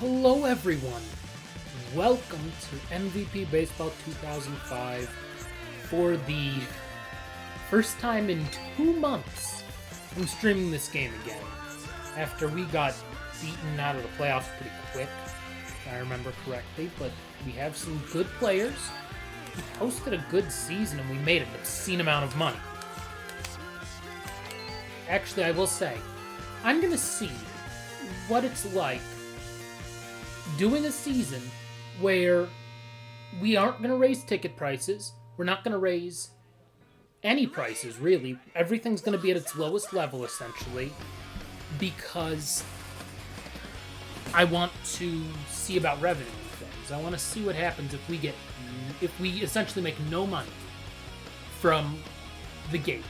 Hello everyone, welcome to MVP Baseball 2005 for the first time in 2 months. I'm streaming this game again after we got beaten out of the playoffs pretty quick, if I remember correctly, but we have some good players. We posted a good season and we made an obscene amount of money. Actually, I will say, I'm going to see what it's like doing a season where we aren't going to raise ticket prices. We're not going to raise any prices, really. Everything's going to be at its lowest level, essentially, because I want to see about revenue and things. I want to see what happens if we essentially make no money from the gate,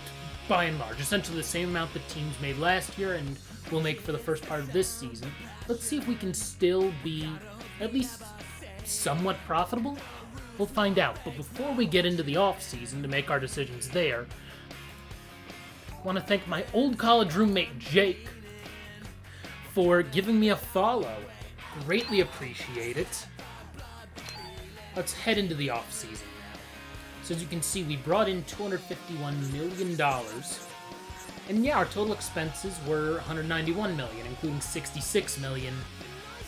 by and large. Essentially the same amount the teams made last year and will make for the first part of this season. Let's see if we can still be at least somewhat profitable. We'll find out. But before we get into the off-season to make our decisions there, I want to thank my old college roommate, Jake, for giving me a follow. Greatly appreciate it. Let's head into the off-season now. So as you can see, we brought in $251 million. And yeah, our total expenses were $191 million, including $66 million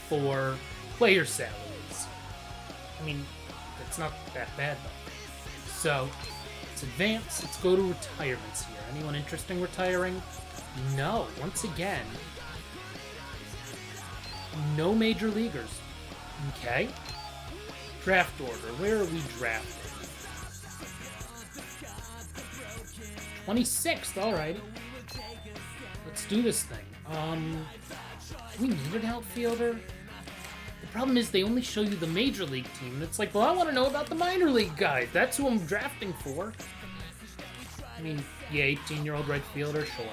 for player salaries. I mean, it's not that bad though. So, let's advance. Let's go to retirements here. Anyone interested in retiring? No. Once again, no major leaguers. Okay. Draft order. Where are we drafted? 26th. Alright. Let's do this thing. Do we need an outfielder? The problem is they only show you the major league team, and it's like, well, I want to know about the minor league guys. That's who I'm drafting for. I mean, yeah, 18-year-old right fielder, sure.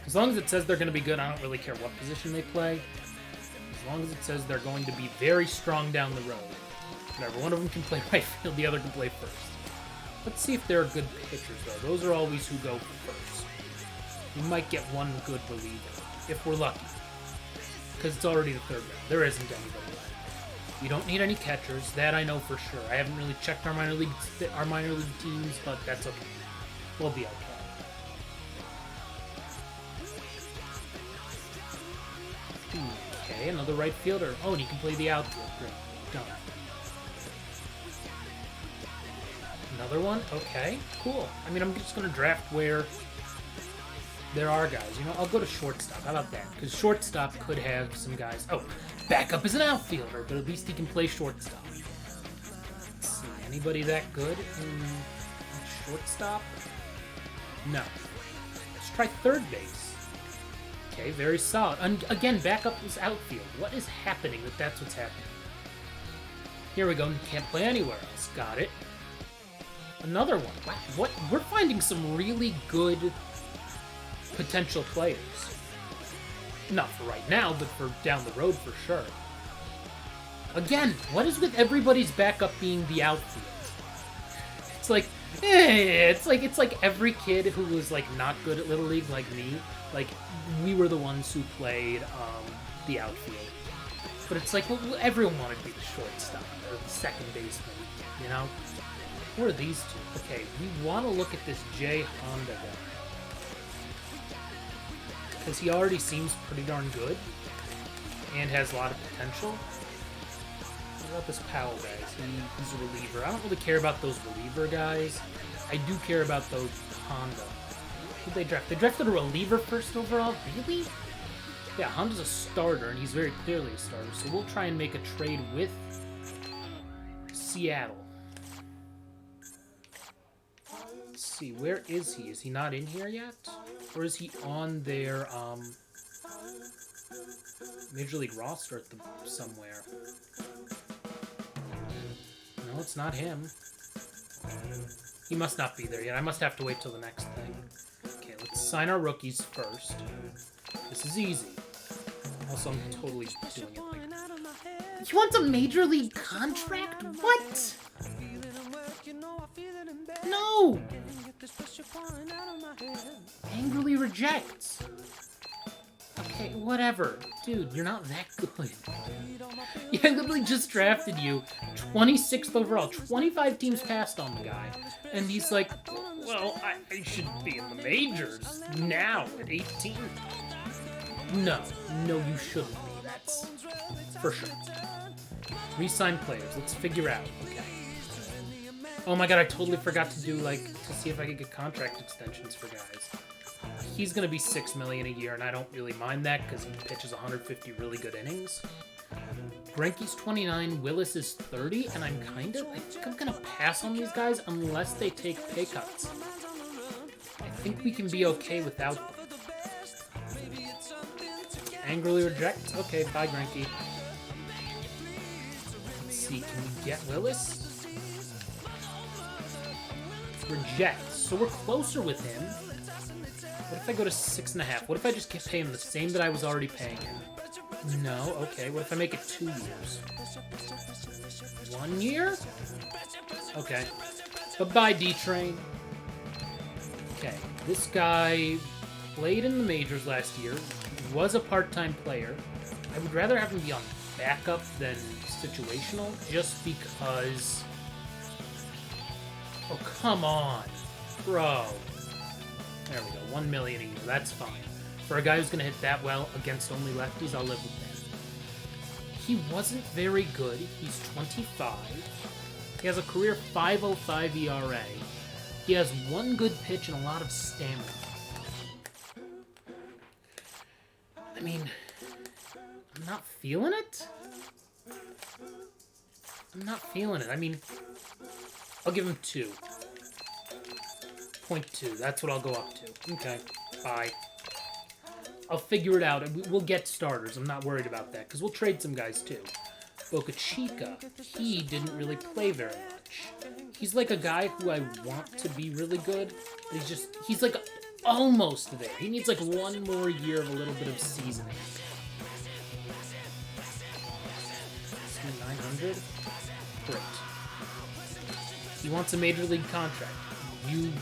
As long as it says they're going to be good, I don't really care what position they play. As long as it says they're going to be very strong down the road. Whatever, one of them can play right field, the other can play first. Let's see if there are good pitchers, though. Those are always who go first. We might get one good reliever, if we're lucky. Because it's already the third round. There isn't anybody left. We don't need any catchers. That I know for sure. I haven't really checked our minor league teams, but that's okay. We'll be okay. Okay, another right fielder. Oh, and he can play the outfield. Great. Done. Another one? Okay, cool. I mean, I'm just going to draft where there are guys. You know, I'll go to shortstop. How about that? Because shortstop could have some guys. Oh, backup is an outfielder, but at least he can play shortstop. Let's see. Anybody that good in shortstop? No. Let's try third base. Okay, very solid. And again, backup is outfield. What is happening that that's what's happening? Here we go. Can't play anywhere else. Got it. Another one. Wow, what? We're finding some really good potential players. Not for right now, but for down the road for sure. Again, what is with everybody's backup being the outfield? It's like, it's like every kid who was like not good at Little League like me, like we were the ones who played the outfield. But it's like, well, everyone wanted to be the shortstop or the second baseman, you know? Who are these two? Okay, we want to look at this Jay Honda guy. Because he already seems pretty darn good. And has a lot of potential. What about this Powell guy? He's a reliever. I don't really care about those reliever guys. I do care about those Honda. Who'd they draft? They drafted a reliever first overall? Really? Yeah, Honda's a starter, and he's very clearly a starter. So we'll try and make a trade with Seattle. Let's see, where is he? Is he not in here yet? Or is he on their Major League roster somewhere? No, it's not him. He must not be there yet. I must have to wait till the next thing. Okay, let's sign our rookies first. This is easy. Also, I'm totally doing it like... You want a Major League contract? What? No! Angrily rejects. Okay, whatever. Dude, you're not that good. Yeah, I literally just drafted you 26th overall. 25 teams passed on the guy. And he's like, well, I should be in the majors now at 18. No, you shouldn't be. That's for sure. Resign players. Let's figure out. Okay. Oh my god, I totally forgot to do, like, to see if I could get contract extensions for guys. He's going to be $6 million a year, and I don't really mind that because he pitches 150 really good innings. Greinke's 29, Willis is 30, and I think I'm going to pass on these guys unless they take pay cuts. I think we can be okay without them. Angrily reject? Okay, bye, Greinke. Let's see, can we get Willis? Reject. So we're closer with him. What if I go to 6.5? What if I just pay him the same that I was already paying him? No, okay. What if I make it 2 years? 1 year? Okay. Bye-bye, D-Train. Okay, this guy played in the majors last year, was a part-time player. I would rather have him be on backup than situational, just because... Oh, come on. Bro. There we go, 1 million a year, that's fine. For a guy who's going to hit that well against only lefties, I'll live with that. He wasn't very good. He's 25. He has a career .505 ERA. He has one good pitch and a lot of stamina. I mean, I'm not feeling it. I'm not feeling it. I mean, I'll give him 2. 0.2. That's what I'll go up to. Okay. Bye. I'll figure it out. We'll get starters. I'm not worried about that, because we'll trade some guys, too. Boca Chica. He didn't really play very much. He's like a guy who I want to be really good, but he's like almost there. He needs like 1 more year of a little bit of seasoning. 900? Great. He wants a major league contract. You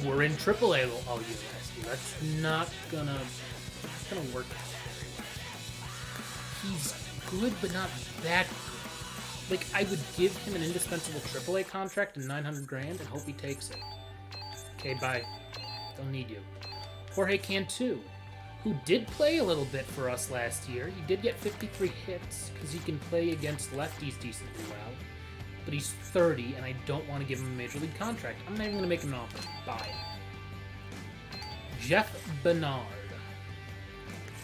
were in AAA all year last year. That's not gonna work out. He's good, but not that good. Like, I would give him an indispensable AAA contract and 900 grand and hope he takes it. Okay, bye. Don't need you. Jorge Cantu, who did play a little bit for us last year. He did get 53 hits because he can play against lefties decently well. But he's 30, and I don't want to give him a major league contract. I'm not even going to make him an offer. Bye. Jeff Bernard.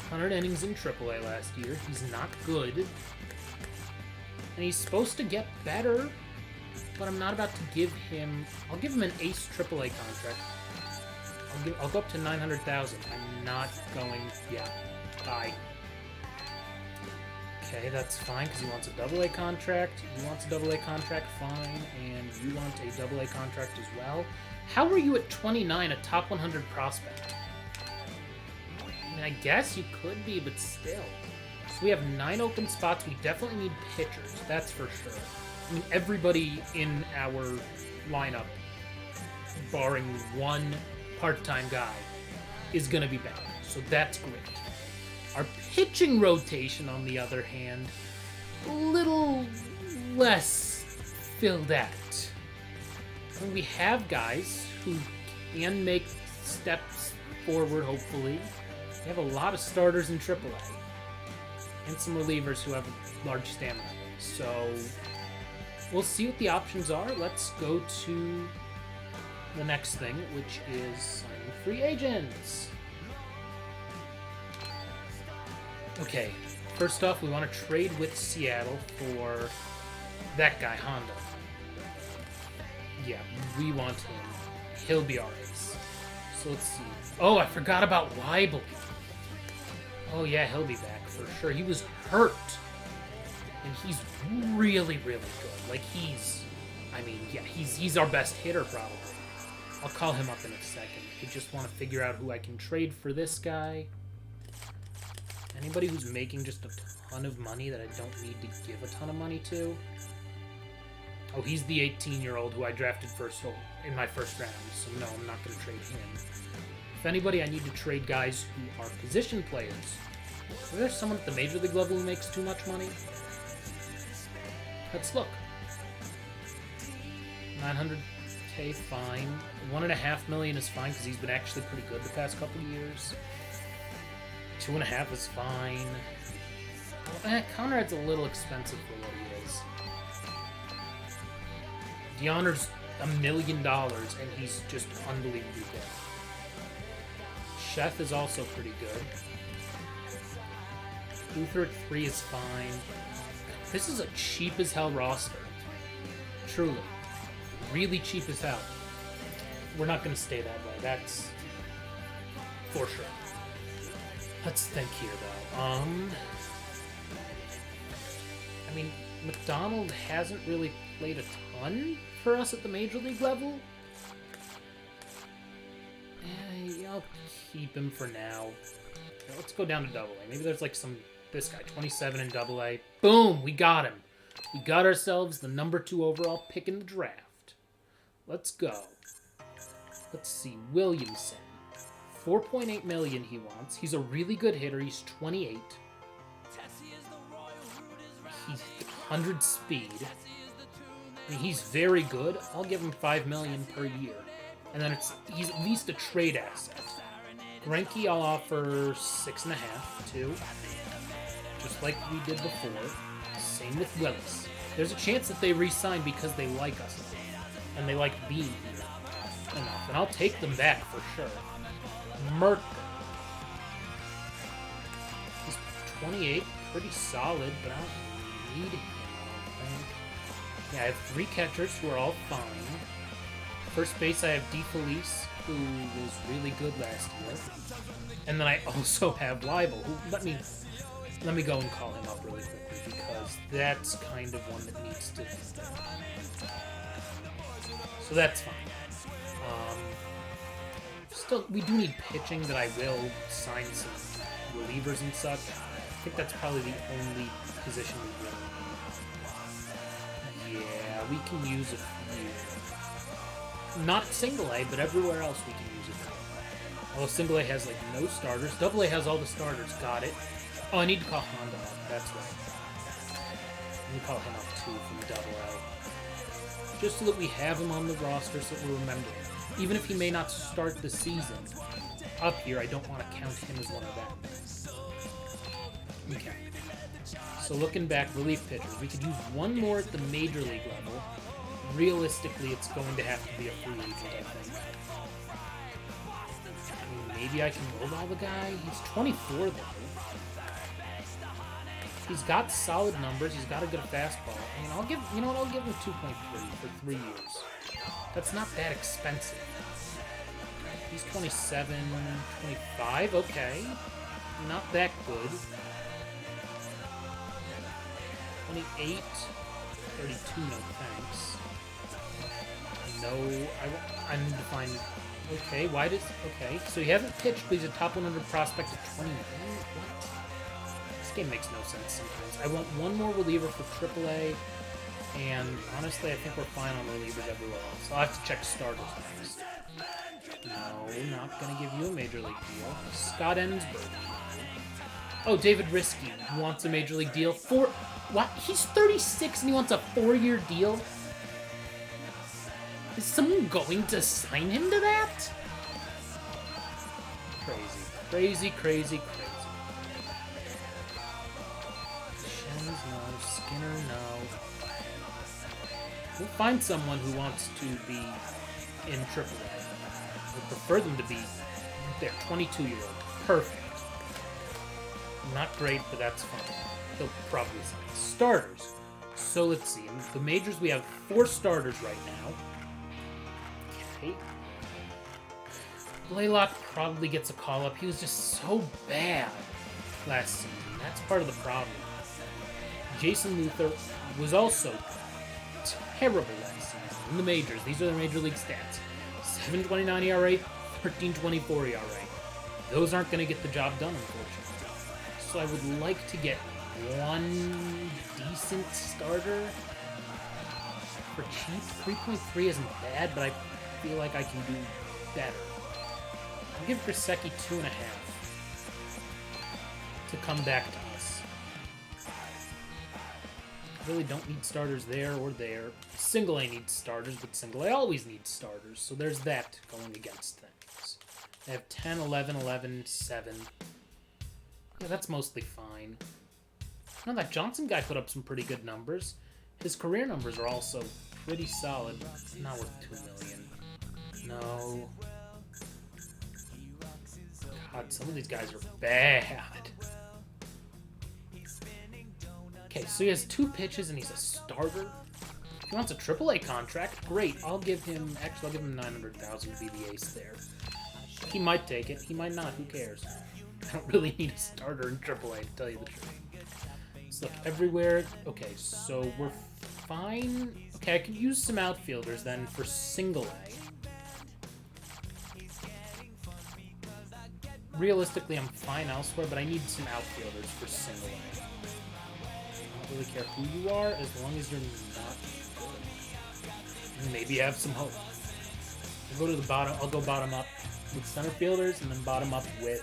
100 innings in AAA last year. He's not good. And he's supposed to get better, but I'm not about to give him... I'll give him an ace AAA contract. I'll go up to 900,000. I'm not going... Yeah. Bye. Okay, that's fine, because he wants a AA contract. He wants a AA contract, fine. And you want a AA contract as well. How are you at 29, a top 100 prospect? I mean, I guess you could be, but still. So we have 9 open spots. We definitely need pitchers, that's for sure. I mean, everybody in our lineup, barring one part-time guy, is going to be better. So that's great. Our pitching rotation, on the other hand, a little less filled out. I mean, we have guys who can make steps forward, hopefully. We have a lot of starters in AAA. And some relievers who have a large stamina. So, we'll see what the options are. Let's go to the next thing, which is signing free agents. Okay, first off, we want to trade with Seattle for that guy, Honda. Yeah, we want him. He'll be our ace. So let's see. Oh, I forgot about Weibel. Oh yeah, he'll be back for sure. He was hurt. And he's really, really good. Like, he's our best hitter, probably. I'll call him up in a second. I just want to figure out who I can trade for this guy. Anybody who's making just a ton of money that I don't need to give a ton of money to. Oh, he's the 18-year-old who I drafted first in my first round, so no, I'm not going to trade him. If anybody, I need to trade guys who are position players. Is there someone at the Major League level who makes too much money? Let's look. 900K, fine. 1.5 million is fine because he's been actually pretty good the past couple years. 2.5 is fine. Well, Conrad's a little expensive for what he is. DeHonnor's $1 million, and he's just unbelievably good. Chef is also pretty good. Luther at 3 is fine. This is a cheap as hell roster. Truly. Really cheap as hell. We're not going to stay that way. That's for sure. Let's think here, though. I mean, McDonald hasn't really played a ton for us at the Major League level. I'll keep him for now. Let's go down to Double A. Maybe there's like this guy, 27 in Double A. Boom! We got him. We got ourselves the number 2 overall pick in the draft. Let's go. Let's see. Williamson. 4.8 million he wants. He's a really good hitter. He's 28. He's 100 speed. I mean, he's very good. I'll give him 5 million per year. And then he's at least a trade asset. Greinke, I'll offer 6.5 too. Just like we did before. Same with Willis. There's a chance that they re-sign because they like us. And they like being here enough. And I'll take them back for sure. Merker. He's 28. Pretty solid, but I don't need him, I don't think. Yeah, I have 3 catchers who are all fine. First base, I have DeFelice, who was really good last year. And then I also have Leibel, who, let me go and call him up really quickly, because that's kind of one that needs to... So that's fine. Still, we do need pitching that I will sign some relievers and such. I think that's probably the only position we really need. Yeah, we can use a few. Not single A, but everywhere else we can use it. Although single A has like no starters. Double A has all the starters. Got it. Oh, I need to call Honda up. That's right. Let me call him up too from Double A. Just so that we have him on the roster so that we're remembering. Even if he may not start the season up here, I don't want to count him as one of them. Okay. So looking back, relief pitchers. We could use one more at the Major League level. Realistically, it's going to have to be a free agent, I think. I mean, maybe I can lowball the guy. He's 24, though. He's got solid numbers. He's got a good fastball. I mean, I'll give him 2.3 for 3 years. That's not that expensive. He's 27, 25. Okay. Not that good. 28, 32, no thanks. No, I need to find... Okay, okay, so he hasn't pitched, but he's a top 100 prospect at 29. What? This game makes no sense sometimes. I want one more reliever for AAA, and honestly, I think we're fine on relievers everywhere else. I'll have to check starters next. No, not gonna give you a Major League deal. Scott Ensberg. Oh, David Risky wants a Major League deal. What? He's 36 and he wants a 4-year deal? Is someone going to sign him to that? Crazy. Shens, no. Skinner, no. We'll find someone who wants to be in AAA. We'll prefer them to be their 22-year-old. Perfect. Not great, but that's fine. They'll probably sign starters. So let's see. In the majors, we have 4 starters right now. Okay. Blaylock probably gets a call-up. He was just so bad last season. That's part of the problem. Jason Luther was also terrible last season in the majors. These are the Major League stats. 7.29 ERA, 13.24 ERA. Those aren't going to get the job done, unfortunately. So I would like to get one decent starter for cheap. 3.3 isn't bad, but I feel like I can do better. I'll give Grosecki 2.5 to come back to us. Really don't need starters there or there. Single A needs starters, but Single A always needs starters, so there's that going against things. They have 10, 11, 11, 7. Yeah, that's mostly fine. No, that Johnson guy put up some pretty good numbers. His career numbers are also pretty solid. Not worth 2 million. No. God, some of these guys are bad. Okay, so he has 2 pitches and he's a starter. If he wants a AAA contract, great. I'll give him $900,000 to be the ace there. He might take it. He might not. Who cares? I don't really need a starter in AAA, to tell you the truth. Let's look everywhere. Okay, so we're fine. Okay, I could use some outfielders then for Single A. Realistically, I'm fine elsewhere, but I need some outfielders for Single A. I don't really care who you are, as long as you're not good. And maybe you have some hope. I'll go to the bottom. I'll go bottom up with center fielders, and then bottom up with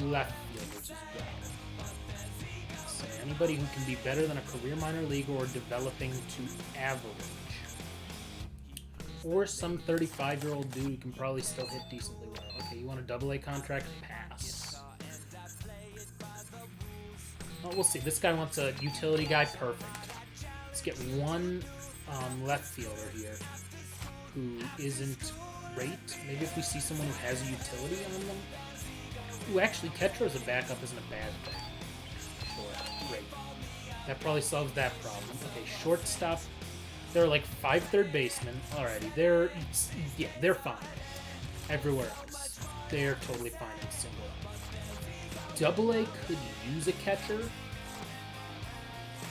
left fielders as well. So anybody who can be better than a career minor league or developing to average. Or some 35-year-old dude who can probably still hit decently well. Okay, you want a AA contract? Pass. Oh, we'll see. This guy wants a utility guy. Perfect. Let's get one left fielder here who isn't great. Maybe if we see someone who has a utility on them. Ooh, actually, catcher as a backup isn't a bad thing. Sure, great. That probably solves that problem. Okay, shortstop. They're like 5 third basemen. Alrighty, they're fine. Everywhere else, they're totally fine in Single A. AA could use a catcher,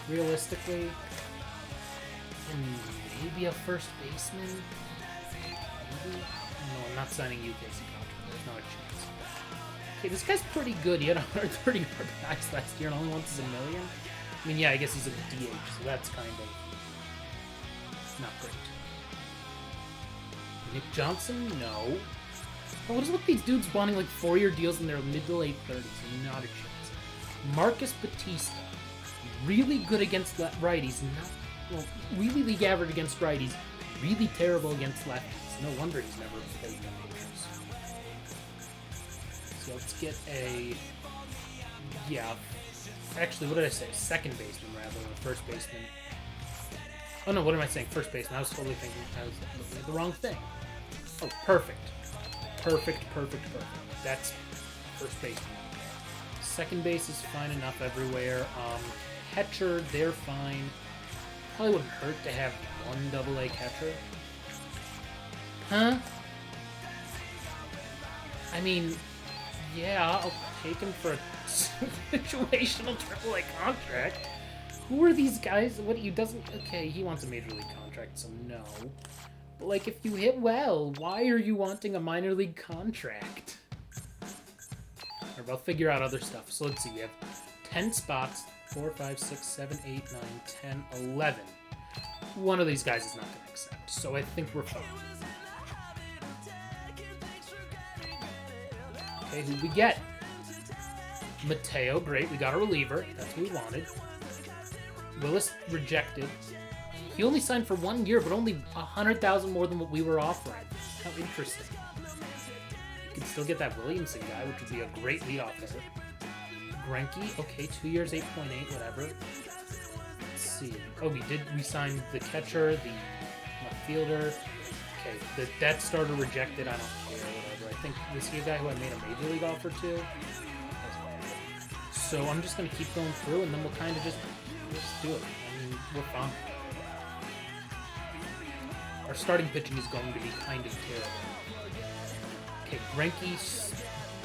realistically, and maybe a first baseman. Maybe? No, I'm not signing UKC contract. There's not a chance. Okay, this guy's pretty good. He had 130 RBIs last year and only wants $1 million. I mean, yeah, I guess he's a DH, so that's kind of not great. Nick Johnson? No. Oh, what is with these dudes wanting like 4-year deals in their mid to late 30s? Not a chance. Marcus Batista. Really good against righties. Really league average against righties. Really terrible against lefties. No wonder he's never played the majors. So let's get a... Yeah. Actually, what did I say? Second baseman rather than first baseman. Oh no, what am I saying? First baseman. I was totally thinking I was looking at the wrong thing. Oh, perfect. Perfect. That's first baseman. Second base is fine enough everywhere. Catcher, they're fine. Probably wouldn't hurt to have one AA catcher. Huh? I mean, yeah, I'll take him for a situational AAA contract. Who are these guys? What he doesn't... Okay, he wants a major league contract, so no. But, like, if you hit well, why are you wanting a minor league contract? Or I'll figure out other stuff. So let's see, we have 10 spots. 4, 5, 6, 7, 8, 9, 10, 11. One of these guys is not going to accept, so I think we're fine. Okay, who'd we get? Mateo, great. We got a reliever. That's what we wanted. Willis rejected. He only signed for 1 year, but only $100,000 more than what we were offering. How interesting. You can still get that Williamson guy, which would be a great leadoff hitter. Greinke, okay, 2 years, 8.8, whatever. Let's see. Oh, we signed the catcher, the left fielder. Okay, that starter rejected. I don't care, whatever. I think was he a guy who I made a major league offer to? So I'm just gonna keep going through, and then we'll kind of just do it. I mean, we're fine. Our starting pitching is going to be kind of terrible. Okay, Greinke.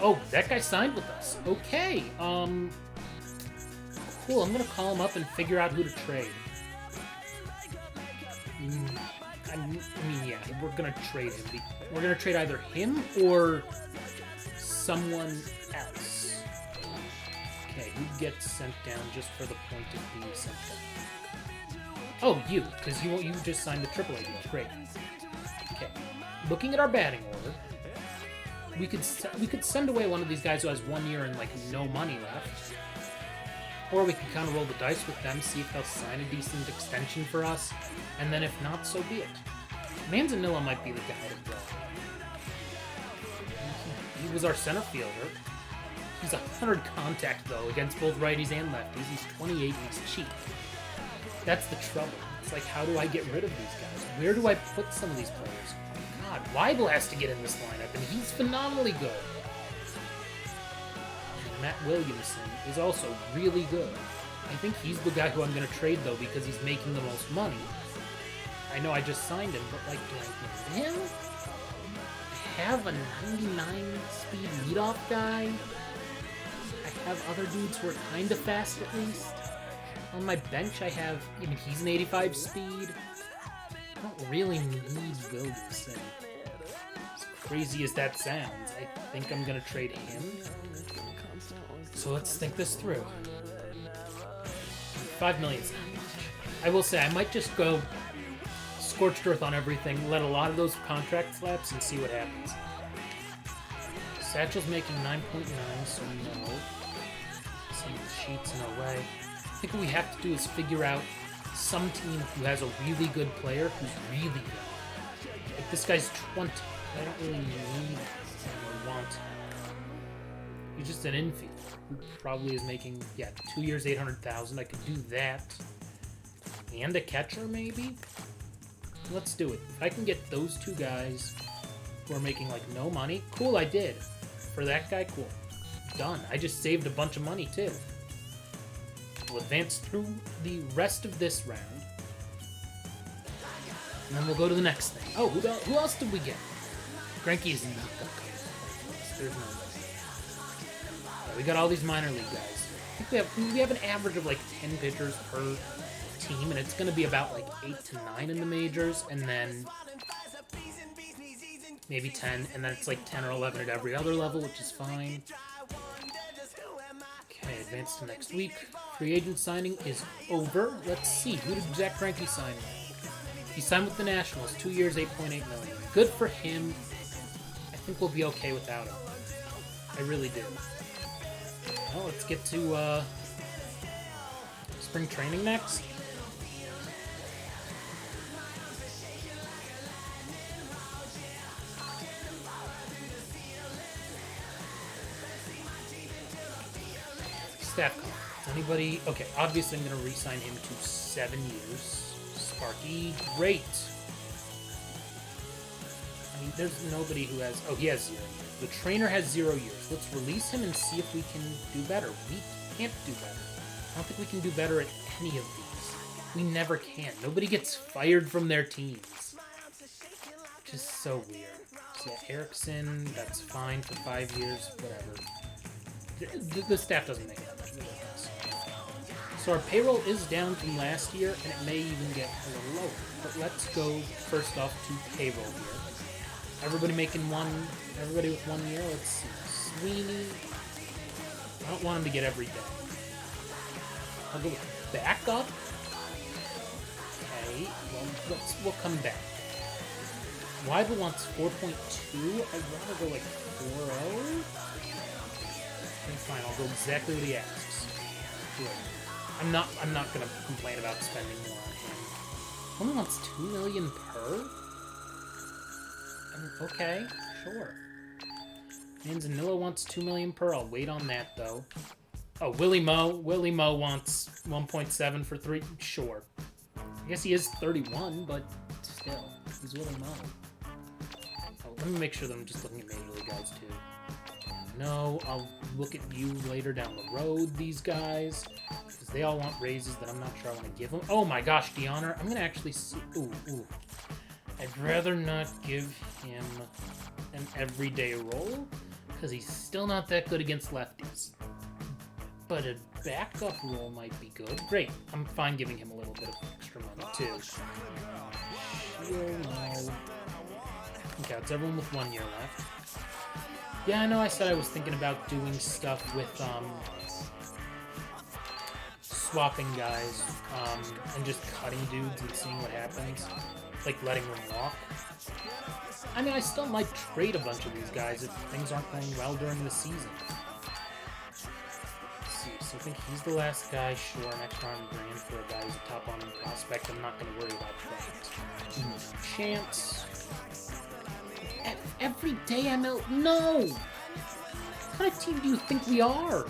Oh, that guy signed with us. Okay. Cool. I'm gonna call him up and figure out who to trade. I mean, yeah, we're gonna trade him. We're gonna trade either him or someone else. Okay, who gets sent down just for the point of being sent down? Oh, you, because you just signed the AAA deal. Great. Okay, looking at our batting order, we could send away one of these guys who has 1 year and like no money left, or we could kind of roll the dice with them, see if they'll sign a decent extension for us, and then if not, so be it. Manzanilla might be the guy to draw. He was our center fielder. He's 100 contact though against both righties and lefties. He's 28 and he's cheap. That's the trouble. It's like, how do I get rid of these guys? Where do I put some of these players? God, Weibel has to get in this lineup, and he's phenomenally good. And Matt Williamson is also really good. I think he's the guy who I'm going to trade, though, because he's making the most money. I know I just signed him, but, like, do I need him? I have a 99-speed leadoff guy. I have other dudes who are kind of fast, at least. On my bench, I have... I mean, he's an 85 speed. I don't really need Williamson. As crazy as that sounds, I think I'm going to trade him. So let's think this through. 5 million's not much. I will say, I might just go scorched earth on everything, let a lot of those contracts lapse, and see what happens. Satchel's making 9.9, so no. Some cheats, no way. I think what we have to do is figure out some team who has a really good player who's really good. Like, this guy's 20. I don't really need or want him. He's just an infield who probably is making, 2 years, 800,000. I could do that. And a catcher, maybe? Let's do it. If I can get those two guys who are making, like, no money, cool, I did. For that guy, cool. Done. I just saved a bunch of money, too. We'll advance through the rest of this round. And then we'll go to the next thing. Oh, who else did we get? Greinke is not going to come. There's no way. We got all these minor league guys. I think we have an average of like 10 pitchers per team, and it's going to be about like 8 to 9 in the majors, and then maybe 10, and then it's like 10 or 11 at every other level, which is fine. Okay, advance to next week. Free agent signing is over. Let's see. Who did Zach Greinke sign with? He signed with the Nationals. 2 years, $8.8 million. Good for him. I think we'll be okay without him. I really do. Well, let's get to spring training next. Staff call. Anybody? Okay, obviously I'm going to re-sign him to 7 years. Sparky, great. I mean, there's nobody who has... Oh, he has 0 years. The trainer has 0 years. Let's release him and see if we can do better. We can't do better. I don't think we can do better at any of these. We never can. Nobody gets fired from their teams. Just so weird. So yeah, Erickson, that's fine for 5 years. Whatever. The staff doesn't make that much of a difference. So our payroll is down from last year, and it may even get a little lower. But let's go first off to payroll here. Everybody everybody with 1 year. Let's see. Sweeney. I don't want him to get every day. I'll go with backup. Okay, well, we'll come back. Weibel wants 4.2. I'd rather go like 4.0. Okay, fine, I'll go exactly what he asks. Good. I'm not gonna complain about spending more on him. Only wants $2 million per? Okay, sure. Manzanilla wants $2 million per. I'll wait on that though. Oh, Willie Moe. Willie Moe wants 1.7 for 3. Sure. I guess he is 31, but still, he's Willie Moe. Oh, let me make sure that I'm just looking at Major League guys too. No, I'll look at you later down the road, these guys, because they all want raises that I'm not sure I want to give them. Oh my gosh, DeHonor, I'm going to actually see... Ooh. I'd rather not give him an everyday role, because he's still not that good against lefties. But a backup role might be good. Great, I'm fine giving him a little bit of extra money, too. Sure, no. Okay, it's everyone with 1 year left. Yeah, I know I said I was thinking about doing stuff with, swapping guys, and just cutting dudes and seeing what happens. Like, letting them walk. I mean, I still might trade a bunch of these guys if things aren't going well during the season. Let's see, so I think he's the last guy. Sure, next round grand for a guy who's a top on prospect. I'm not going to worry about that. Chance. Every day ML. No! What kind of team do you think we are?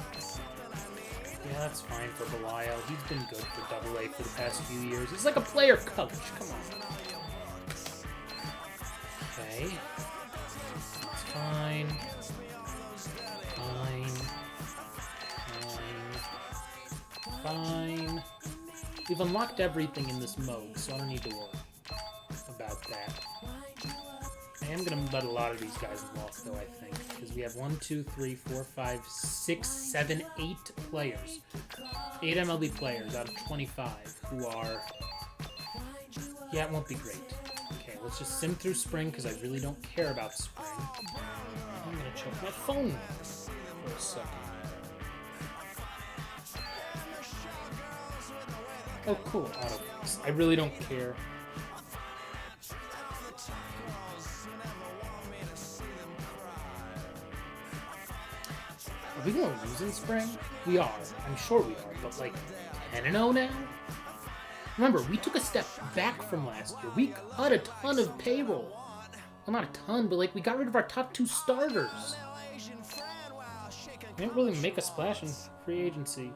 Yeah, that's fine for Belial. He's been good for AA for the past few years. He's like a player coach. Come on. Okay. That's fine. Fine. We've unlocked everything in this mode, so I don't need to worry about that. I am going to let a lot of these guys walk, though, I think. Because we have 1, 2, 3, 4, 5, 6, 7, 8 players. 8 MLB players out of 25 who are... Yeah, it won't be great. Okay, let's just sim through spring, because I really don't care about spring. I'm going to check my phone for a second. Oh, cool. Autofocus. I really don't care. Are we going to lose in spring? We are. I'm sure we are. But, like, 10-0 now? Remember, we took a step back from last year. We cut a ton of payroll. Well, not a ton, but, like, we got rid of our top 2 starters. We didn't really make a splash in free agency.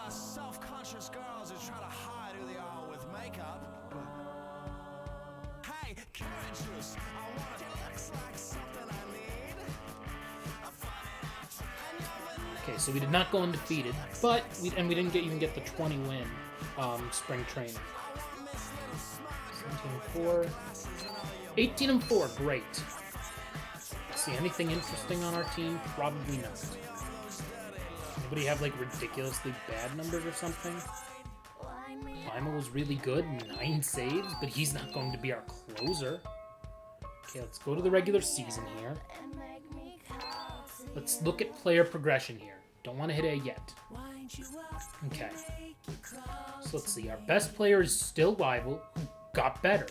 Self-conscious girls who try to hide who they are with makeup, but hey, courageous, I want it looks like something I need. Okay, so we did not go undefeated, but we didn't even get the 20 win spring training. 17-4, 18-4, great. See anything interesting on our team? Probably not. Anybody have, like, ridiculously bad numbers or something? Lima was really good, 9 saves, but he's not going to be our closer. Okay, let's go to the regular season here. Let's look at player progression here. Don't want to hit A yet. Okay. So let's see. Our best player is still Weibel, who got better.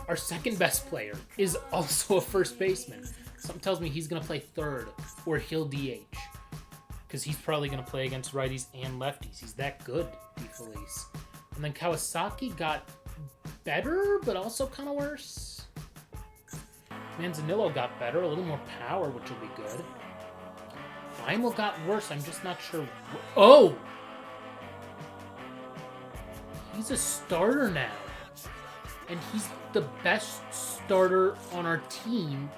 Our second best player is also a first baseman. Something tells me he's going to play third, or he'll DH. Because he's probably going to play against righties and lefties. He's that good, DeFelice. And then Kawasaki got better, but also kind of worse. Manzanillo got better, a little more power, which will be good. Limo got worse, I'm just not sure. Oh! He's a starter now. And he's the best starter on our team.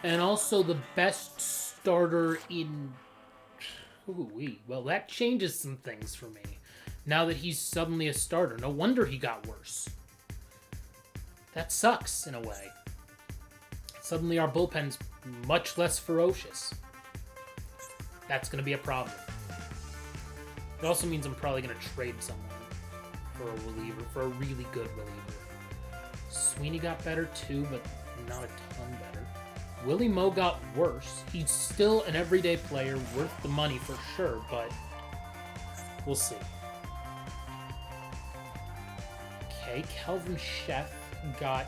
And also the best starter in... Ooh-wee. Well, that changes some things for me. Now that he's suddenly a starter. No wonder he got worse. That sucks, in a way. Suddenly our bullpen's much less ferocious. That's going to be a problem. It also means I'm probably going to trade someone for a reliever, for a really good reliever. Sweeney got better too, but not a ton better. Willie Moe got worse. He's still an everyday player, worth the money for sure, but we'll see. Okay, Kelvin Sheff got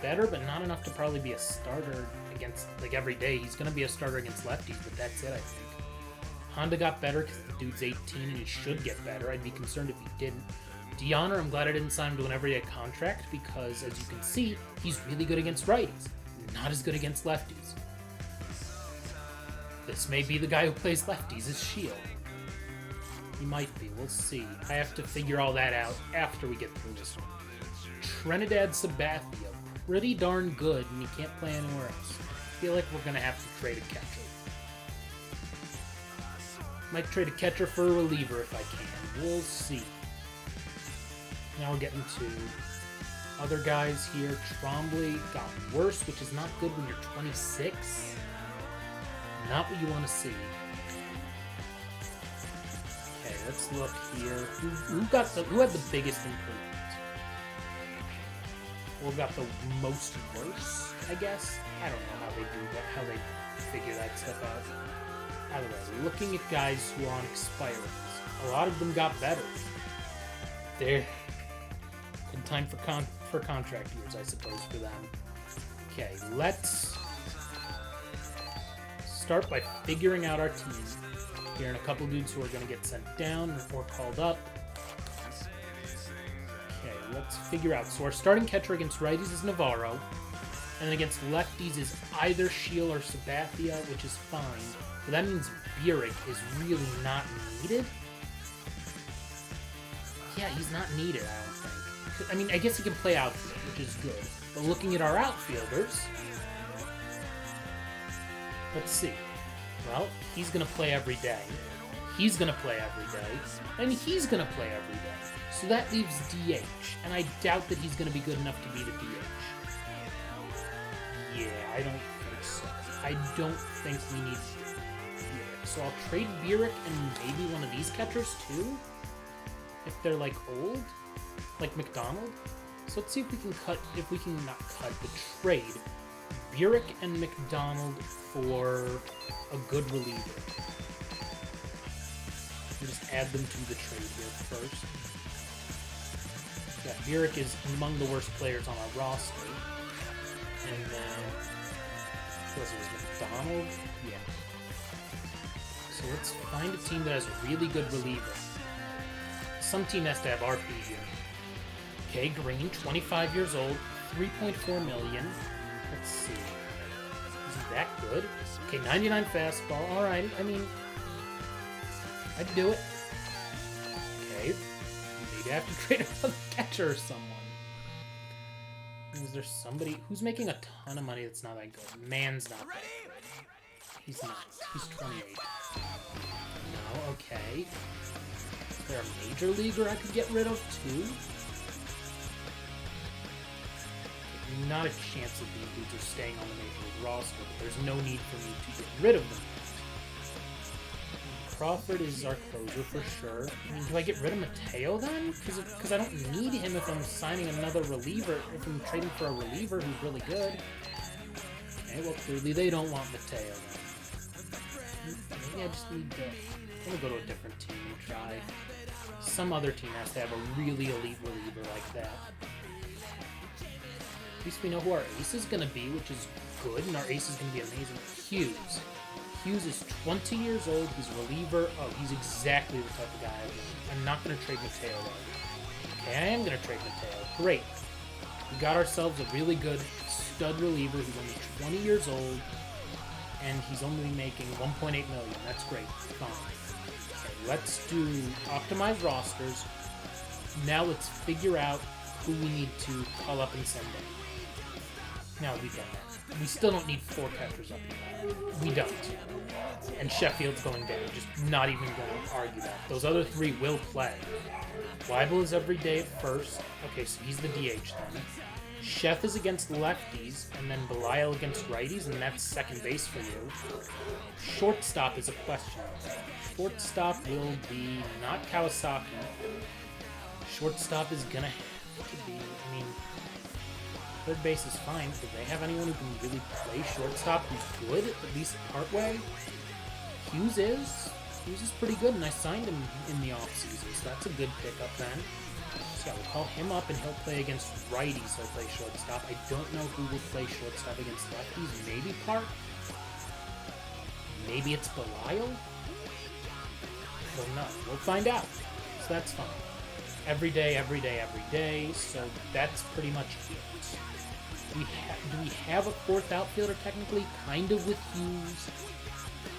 better, but not enough to probably be a starter against, like, every day. He's going to be a starter against lefties, but that's it, I think. Honda got better because the dude's 18 and he should get better. I'd be concerned if he didn't. DeHonor, I'm glad I didn't sign him to an everyday contract because, as you can see, he's really good against righties. Not as good against lefties. This may be the guy who plays lefties as Shield. He might be. We'll see. I have to figure all that out after we get through this one. Trinidad Sabathia. Pretty darn good, and he can't play anywhere else. I feel like we're going to have to trade a catcher. Might trade a catcher for a reliever if I can. We'll see. Now we're getting to other guys here. Trombley got worse, which is not good when you're 26. Not what you want to see. Okay, let's look here. Who had the biggest improvement? Or got the most worse, I guess? I don't know how they do that, how they figure that stuff out. Either way, looking at guys who are on expirings, a lot of them got better. They're in time for for contract years, I suppose, for them. Okay, let's start by figuring out our team. Here are a couple dudes who are going to get sent down or called up. Okay, let's figure out. So our starting catcher against righties is Navarro. And then against lefties is either Shield or Sabathia, which is fine. But that means Burek is really not needed. Yeah, he's not needed, I don't think. I mean, I guess he can play outfield, which is good. But looking at our outfielders, let's see. Well, he's going to play every day. He's going to play every day. And he's going to play every day. So that leaves DH. And I doubt that he's going to be good enough to be the DH. Yeah, I don't think so. I don't think we need Burek. So I'll trade Burek and maybe one of these catchers too? If they're like old? Like McDonald? So let's see if we can not cut, but trade Burek and McDonald for a good reliever. We'll just add them to the trade here first. Yeah, Burek is among the worst players on our roster. And then, was it McDonald? Yeah. So let's find a team that has a really good reliever. Some team has to have RP here. Okay, Green, 25 years old, 3.4 million. Let's see. Isn't that good? Okay, 99 fastball. All right. I mean, I'd do it. Okay. Maybe I have to trade another catcher or someone. Is there somebody who's making a ton of money that's not that good? Man's not that good. He's not. He's 28. No, okay. Is there a major leaguer I could get rid of too? Not a chance of these dudes are staying on the major league roster, but there's no need for me to get rid of them. Crawford is our closer for sure. I mean, do I get rid of Mateo then? Because I don't need him if I'm signing another reliever, if I'm trading for a reliever who's really good. Okay, well, clearly they don't want Mateo then. Maybe I just need to... I'm going to go to a different team and try. Some other team has to have a really elite reliever like that. At least we know who our ace is going to be, which is good, and our ace is going to be amazing. Hughes. Hughes is 20 years old. He's a reliever. Oh, he's exactly the type of guy I want. I'm not going to trade Mateo, though. Okay, I am going to trade Mateo. Great. We got ourselves a really good stud reliever who's only 20 years old, and he's only making 1.8 million. That's great. Fine. Okay, let's do optimize rosters. Now let's figure out who we need to call up and send in. Now we've done that. We still don't need 4 catchers up here. We don't. And Sheffield's going down. Just not even going to argue that. Those other 3 will play. Weibel is every day at first. Okay, so he's the DH then. Sheff is against lefties, and then Belial against righties, and that's second base for you. Shortstop is a question. Shortstop will be not Kawasaki. Shortstop is going to have to be, I mean... Third base is fine. Do they have anyone who can really play shortstop who's good, at least partway? Hughes is. Hughes is pretty good, and I signed him in the offseason, so that's a good pickup then. So yeah, we'll call him up, and he'll play against righties. He'll play shortstop. I don't know who will play shortstop against lefties. Maybe Park? Maybe it's Belial? I don't know. We'll find out. So that's fine. Every day, every day, every day. So that's pretty much it. Do we have a 4th outfielder technically? Kind of with Hughes,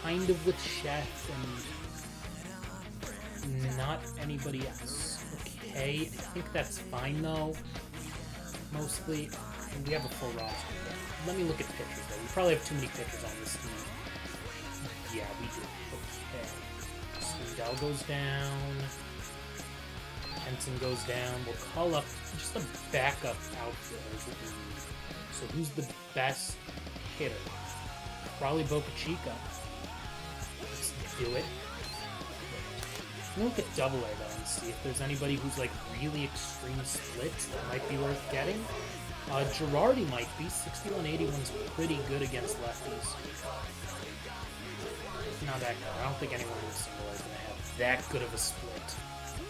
kind of with Sheff, and not anybody else. Okay, I think that's fine though. Mostly, we have a full roster. Let me look at pitchers though. We probably have too many pitchers on this team. Yeah, we do. Okay. Swindell goes down. Henson goes down. We'll call up just a backup outfielder. So who's the best hitter? Probably Boca Chica. Let's do it. We'll look at Double A though and see if there's anybody who's like really extreme splits that might be worth getting. Girardi might be. 61-81's pretty good against lefties. Not that good. I don't think anyone in single A is going to have that good of a split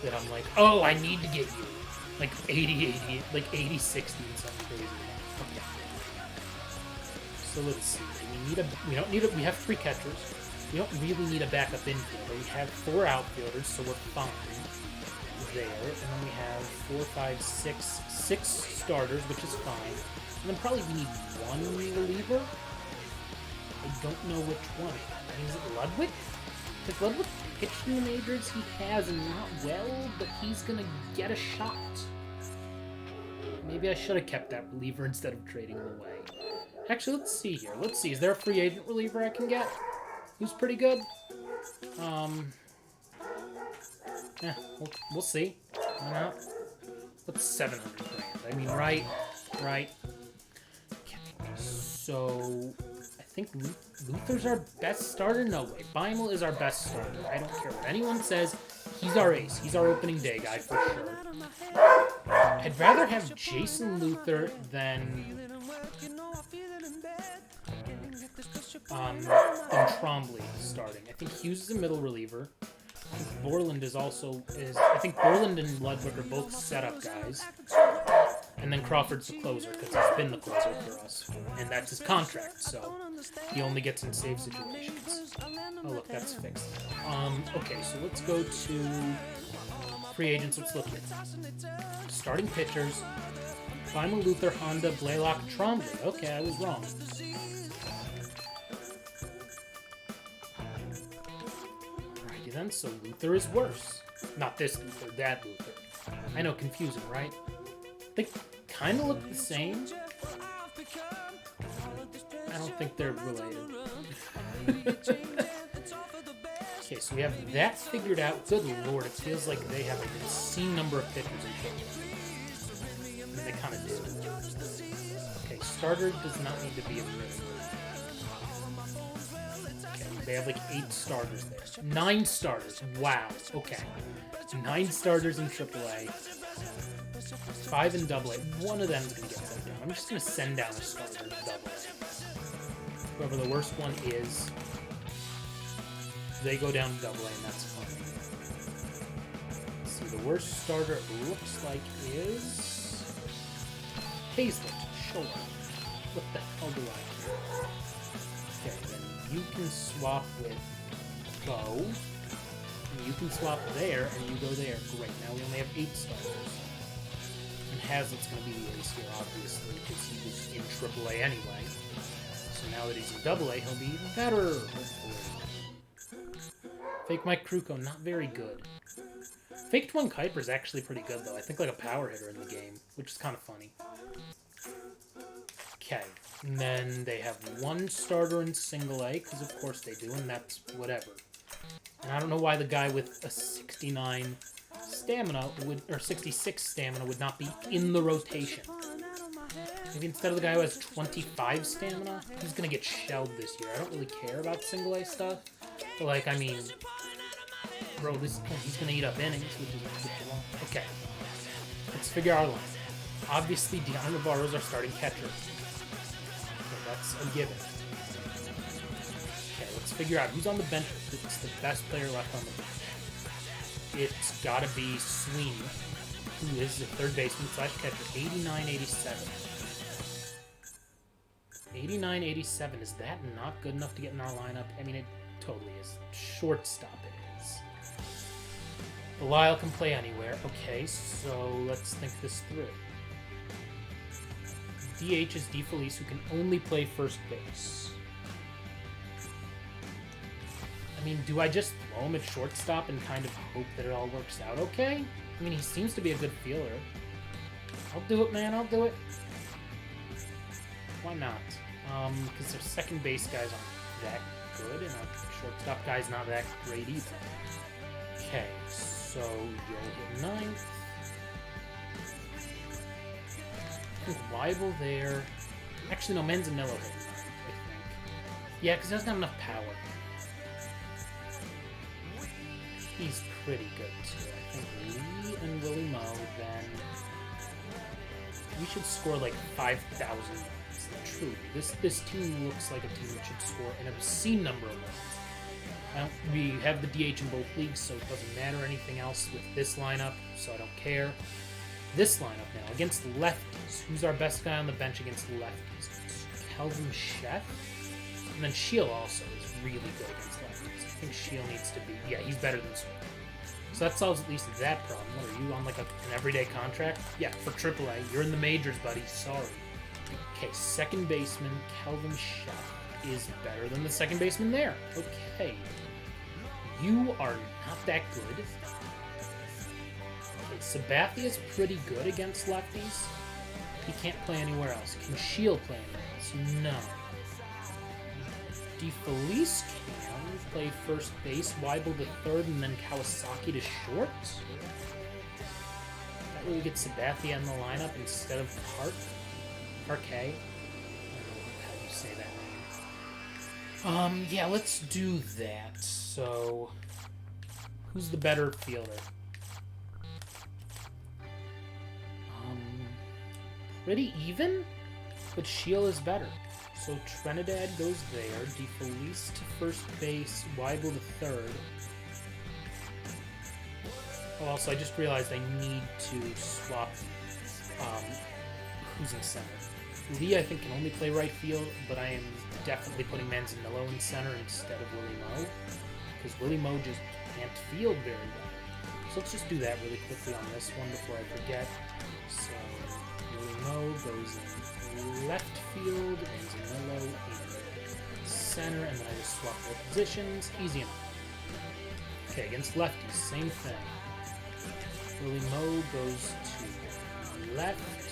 that I'm like, oh, I need to get you. Like 80, like 80, 60 and something crazy. Okay. So let's see. We don't need a, we have 3 catchers. We don't really need a backup infielder. We have 4 outfielders, so we're fine there. And then we have 4, 5, 6 starters, which is fine. And then probably we need 1 reliever. I don't know which one. I mean, is it Ludwig? Because Ludwig pitched in the majors, he has, and not well, but he's gonna get a shot. Maybe I should have kept that reliever instead of trading him away. Actually, let's see here. Let's see. Is there a free agent reliever I can get? Who's pretty good? Yeah, we'll see. Why not? What's 700 grand? I mean, right. Okay, so I think Luther's our best starter? No way. Beimel is our best starter. I don't care what anyone says. He's our ace. He's our opening day guy for sure. I'd rather have Jason Luther than Trombley starting. I think Hughes is a middle reliever. I think Borland is also I think Borland and Ludwig are both setup guys. And then Crawford's the closer, because he's been the closer for us. And that's his contract, so he only gets in save situations. Oh, look, that's fixed. Okay, so let's go to free agents. Let's look at starting pitchers. Beimel, Luther, Honda, Blaylock, Trombley. Okay, I was wrong. Alrighty then, so Luther is worse. Not this Luther, that Luther. I know, confusing, right? They kind of look the same. I don't think they're related. Okay, so we have that figured out. Good lord, it feels like they have an obscene number of pitchers in total. They kind of do. Okay, starter does not need to be a middle. Okay, they have like 8 starters there. 9 starters. Wow. Okay. 9 starters in AAA. 5 in AA. One of them is going to get sent down. I'm just going to send down a starter in AA. Whoever the worst one is, they go down to AA, and that's fine. Let's see, the worst starter it looks like is Hazlett. Sure. What the hell do I do? Okay, then you can swap with Bo. And you can swap there, and you go there. Great, now we only have 8 starters. And Hazlitt's going to be the ace here, obviously, because he was in AAA anyway. So now that he's in AA, he'll be even better, hopefully. Fake Mike Kruko, not very good. Fake Dwayne Kuiper's actually pretty good, though. I think like a power hitter in the game, which is kind of funny. Okay, and then they have 1 starter in single A, because of course they do, and that's whatever. And I don't know why the guy with a 69 stamina would, or 66 stamina would not be in the rotation. Maybe instead of the guy who has 25 stamina, he's gonna get shelled this year. I don't really care about single A stuff, but like, I mean, bro, he's gonna eat up innings, which is what you want. Okay, let's figure our line. Obviously, Deanna Navarro is our starting catcher. Okay, that's a given. Okay, let's figure out who's on the bench. It's the best player left on the bench. It's gotta be Sweeney, who is the third baseman / catcher, 89-87. 89-87, is that not good enough to get in our lineup? I mean, it totally is. Shortstop it is. Belial can play anywhere. Okay, so let's think this through. DH is DeFelice, who can only play first base. I mean, do I just throw him at shortstop and kind of hope that it all works out okay? I mean, he seems to be a good feeler. I'll do it, man. I'll do it. Why not? Because their second base guys aren't that good, and our shortstop guy's not that great either. Okay, so you'll hit 9th. I think Weibel there. Actually, no, Manzanillo hit 9th, I think. Yeah, because he doesn't have enough power. He's pretty good, too. I think Lee and Willie Moe, then we should score like 5,000 runs. Truly, this team looks like a team that should score an obscene number of runs. We have the DH in both leagues, so it doesn't matter anything else with this lineup, so I don't care. this lineup now against lefties. Who's our best guy on the bench against lefties? It's Kelvin Chef. And then Shield also is really good against lefties. I think Shield needs to be... Yeah, he's better than Sword. So that solves at least that problem. What, are you on like an everyday contract? Yeah, for AAA. You're in the majors, buddy. Sorry. Okay, second baseman Kelvin Chef is better than the second baseman there. Okay. You are not that good. Okay, Sabathia's pretty good against lefties. He can't play anywhere else. Can Shield play anywhere else? No. DeFelice can play first base, Weibel to third, and then Kawasaki to short. That way we get Sabathia in the lineup instead of Parquet. I don't know how you say that. Yeah, let's do that. So, who's the better fielder? Pretty even, but Shield is better. So Trinidad goes there, DeFelice to first base, Weibel to third. Oh, also, I just realized I need to swap who's in center. Lee, I think, can only play right field, but I am definitely putting Manzanillo in center instead of Willie Moe, because Willie Moe just can't field very well. So let's just do that really quickly on this one before I forget. So Willie Moe goes in left field, Manzanillo in center, and then I just swap their positions. Easy enough. Okay, against lefties, same thing. Willie Moe goes to left,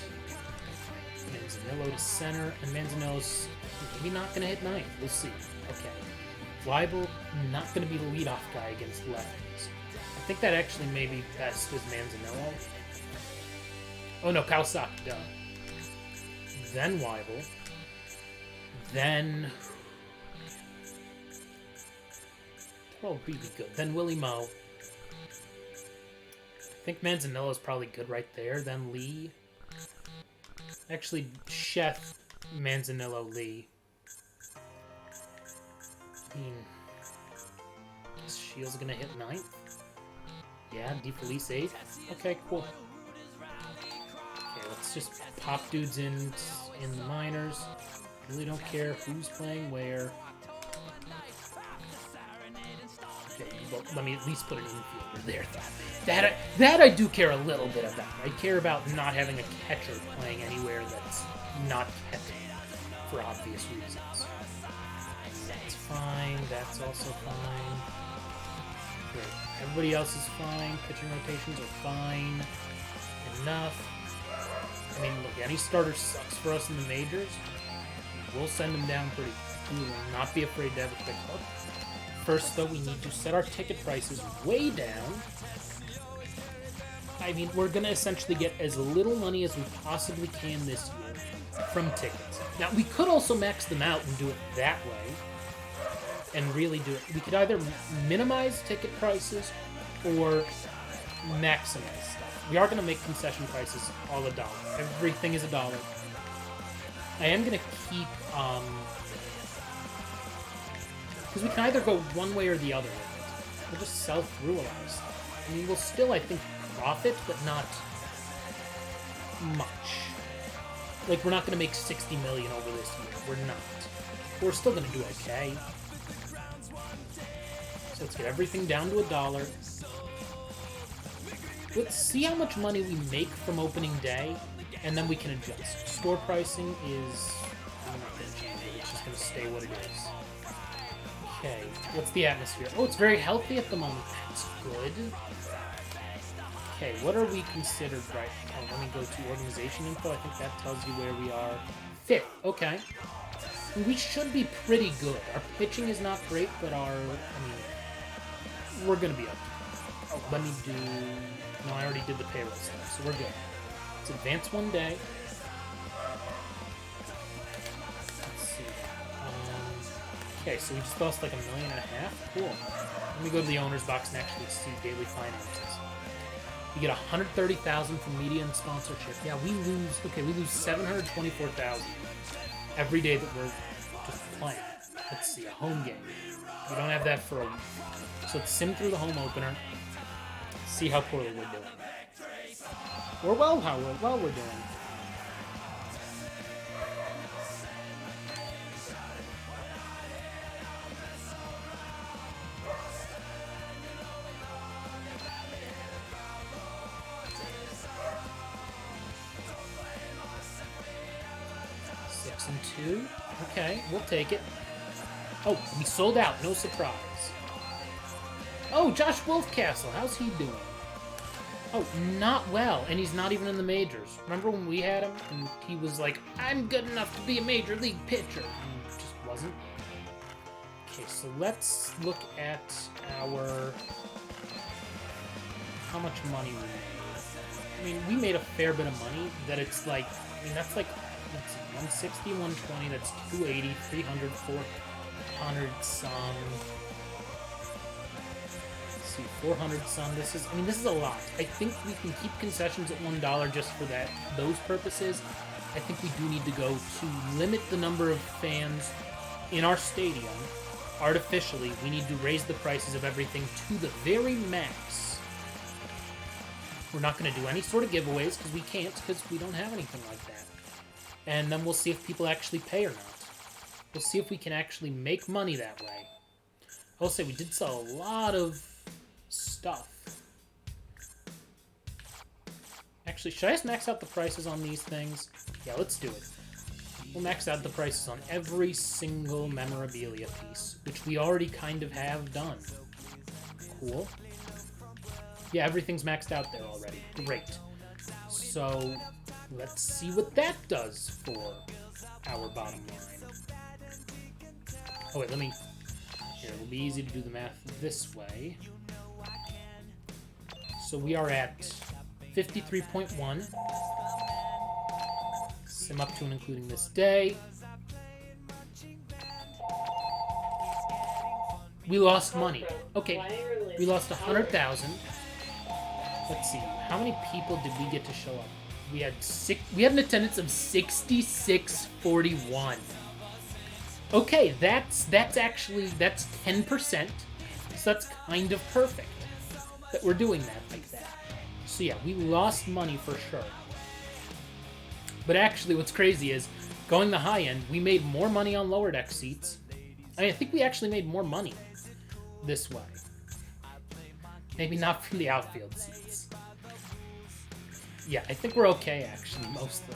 Manzanillo to center, and Manzanillo's maybe not going to hit ninth. We'll see. Okay. Weibel, not going to be the leadoff guy against lefties. I think that actually may be best with Manzanillo. Oh no, Kawasaki, duh. Then Weibel. Then... that'll be good. Then Willie Moe. I think Manzanillo's probably good right there. Then Lee. Actually, Chef, Manzanillo, Lee. I mean, guess Shield's gonna hit ninth. Yeah, DeFelice 8th. Okay, cool. Okay, let's just pop dudes in the minors. Really don't care who's playing where. Okay, well, let me at least put an infielder there. That I do care a little bit about. I care about not having a catcher playing anywhere that's not catching for obvious reasons. That's fine. That's also fine. Great. Everybody else is fine. Pitching rotations are fine. Enough. I mean, look, any starter sucks for us in the majors. We'll send them down pretty. We will not be afraid to have a quick look. First, though, we need to set our ticket prices way down. I mean, we're going to essentially get as little money as we possibly can this year from tickets. Now, we could also max them out and do it that way. And really do it. We could either minimize ticket prices or maximize stuff. We are going to make concession prices all $1. Everything is $1. I am going to keep, because we can either go one way or the other with it. We'll just sell through a lot of stuff. I mean, we'll still, I think, profit, but not much. Like, we're not going to make $60 million over this year. We're not. We're still going to do okay. So let's get everything down to $1. Let's see how much money we make from opening day, and then we can adjust. Store pricing is... I'm not going to change it. It's just going to stay what it is. Okay, what's the atmosphere? Oh, it's very healthy at the moment. That's good. Okay, what are we considered right now? Let me go to organization info. I think that tells you where we are. 5th, okay. We should be pretty good. Our pitching is not great, but our... I mean, we're going to be up. Oh, let me do... No, I already did the payroll stuff, so we're good. Let's advance one day. Let's see. Okay, so we just lost like $1.5 million. Cool. Let me go to the owner's box and actually see daily finances. We get $130,000 from media and sponsorship. Yeah, we lose. Okay, we lose $724,000 every day that we're just playing. Let's see, a home game. We don't have that for a week. So let's sim through the home opener. See how poorly we're doing. Or well, how well we're doing. Six and 2. Okay, we'll take it. Oh, we sold out. No surprise. Oh, Josh Wolfcastle. How's he doing? Oh, not well. And he's not even in the majors. Remember when we had him? And he was like, I'm good enough to be a major league pitcher. And he just wasn't. Okay, so let's look at our... how much money we made. I mean, we made a fair bit of money that it's like... I mean, that's like... let's see, 160, 120, that's 280, 300, 400 some... Let's see, 400 some. This is, I mean, this is a lot. I think we can keep concessions at $1 just for those purposes. I think we do need to go to limit the number of fans in our stadium artificially. We need to raise the prices of everything to the very max. We're not going to do any sort of giveaways because we can't, because we don't have anything like that. And then we'll see if people actually pay or not. We'll see if we can actually make money that way. I will say we did sell a lot of stuff. Actually, should I just max out the prices on these things? Yeah, let's do it. We'll max out the prices on every single memorabilia piece, which we already kind of have done. Cool. Yeah, everything's maxed out there already. Great. So, let's see what that does for our bottom line. Oh, wait, let me... Here, it'll be easy to do the math this way. So we are at 53.1. Sim up to and including this day. We lost money. Okay, we lost 100,000. Let's see, how many people did we get to show up? We had an attendance of 6641. Okay, that's 10%. So that's kind of perfect that we're doing that like that. So yeah, we lost money for sure. But actually what's crazy is, going the high end, we made more money on lower deck seats. I mean, I think we actually made more money this way. Maybe not from the outfield seats. Yeah, I think we're okay, actually, mostly.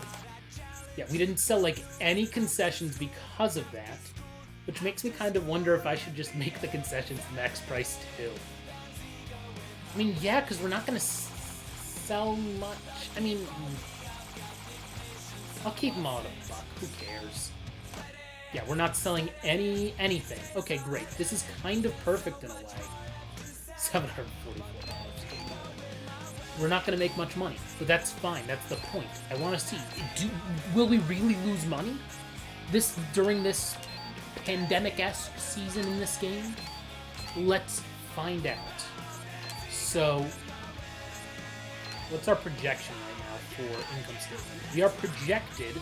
Yeah, we didn't sell, like, any concessions because of that, which makes me kind of wonder if I should just make the concessions max price too. I mean, yeah, because we're not going to sell much. I mean, I'll keep them all at $1. Who cares? Yeah, we're not selling anything. Okay, great. This is kind of perfect in a way. $744. We're not going to make much money, but that's fine. That's the point. I want to see, will we really lose money during this pandemic-esque season in this game? Let's find out. So, what's our projection right now for income statement? We are projected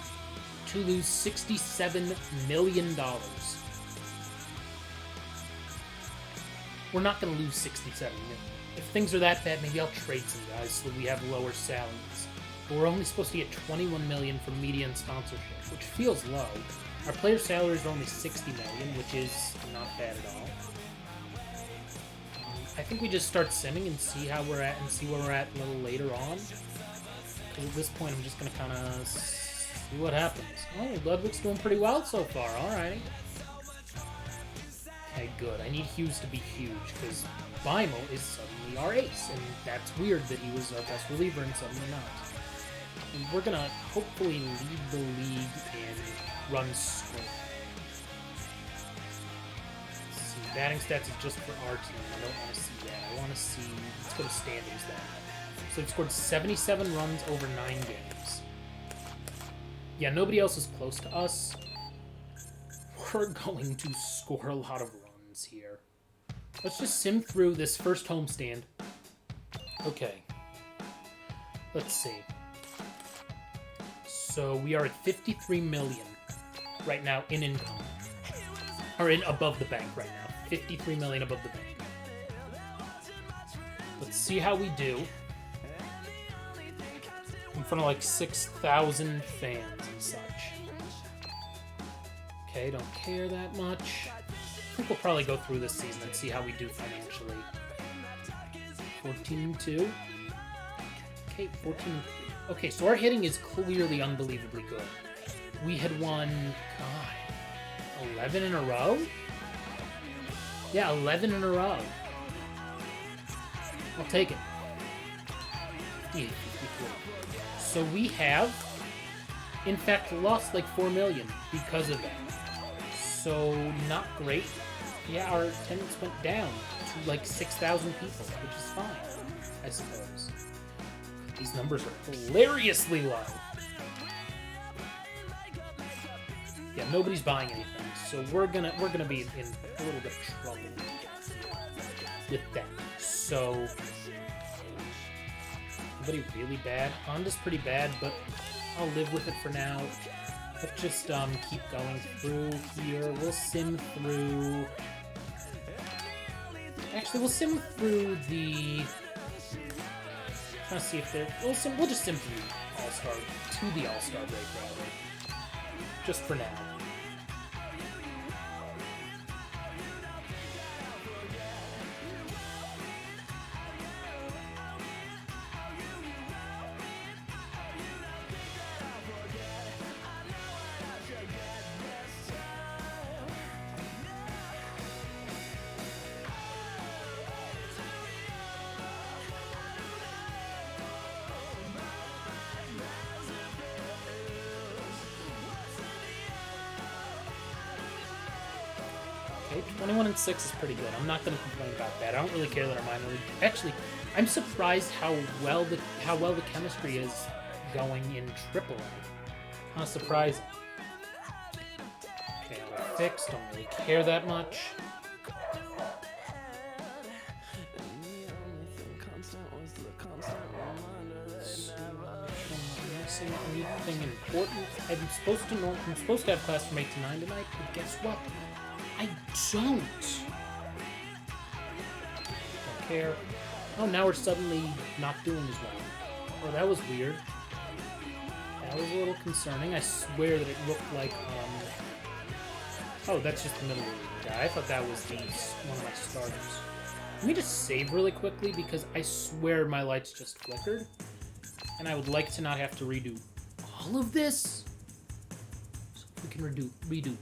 to lose $67 million. We're not going to lose $67 million. If things are that bad, maybe I'll trade some guys so that we have lower salaries. But we're only supposed to get $21 million from media and sponsorship, which feels low. Our player salaries are only $60 million, which is not bad at all. I think we just start simming and see how we're at and see where we're at a little later on. Because at this point, I'm just going to kind of see what happens. Oh, Ludwig's doing pretty well so far. Alrighty. Okay, good. I need Hughes to be huge, because Beimel is suddenly our ace, and that's weird that he was our best reliever and suddenly not. And we're going to hopefully lead the league in runs scored. Let's see, batting stats is just for our team. I don't want to see that. I want to see... Let's go to standings then. So we've scored 77 runs over 9 games. Yeah, nobody else is close to us. We're going to score a lot of runs here. Let's just sim through this first homestand. Okay. Let's see. So we are at 53 million right now in income. Or in above the bank right now. 53 million above the bank. Let's see how we do. in front of like 6,000 fans and such. Okay, don't care that much. I think we'll probably go through this season and see how we do financially. 14-2. Okay, 14-3. Okay, so our hitting is clearly unbelievably good. We had won, God, 11 in a row? Yeah, 11 in a row. I'll take it. Yeah, so we have, in fact, lost like 4 million because of that. So, not great. Yeah, our attendance went down to like 6,000 people, which is fine, I suppose. These numbers are hilariously low. Yeah, nobody's buying anything, so we're gonna be in a little bit of trouble with that. So, nobody really bad. Honda's pretty bad, but I'll live with it for now. Let's just keep going through here. We'll sim through. Actually, we'll sim through the. Trying to see if they're. We'll just sim through All-Star to the All-Star break rather. Just for now. Okay, 21-6 is pretty good. I'm not going to complain about that. I don't really care that our minor league. Actually, I'm surprised how well the chemistry is going in AAA. Kind of surprising. Okay, we're fixed. Don't really care that much. Anything important? I'm supposed to have class from 8 to 9 tonight, but guess what? I don't care. Oh, now we're suddenly not doing as well. Oh, that was weird. That was a little concerning. I swear that it looked like, oh, that's just the middle guy. I thought that was one of my starters. Let me just save really quickly because I swear my lights just flickered. And I would like to not have to redo all of this. So if we can redo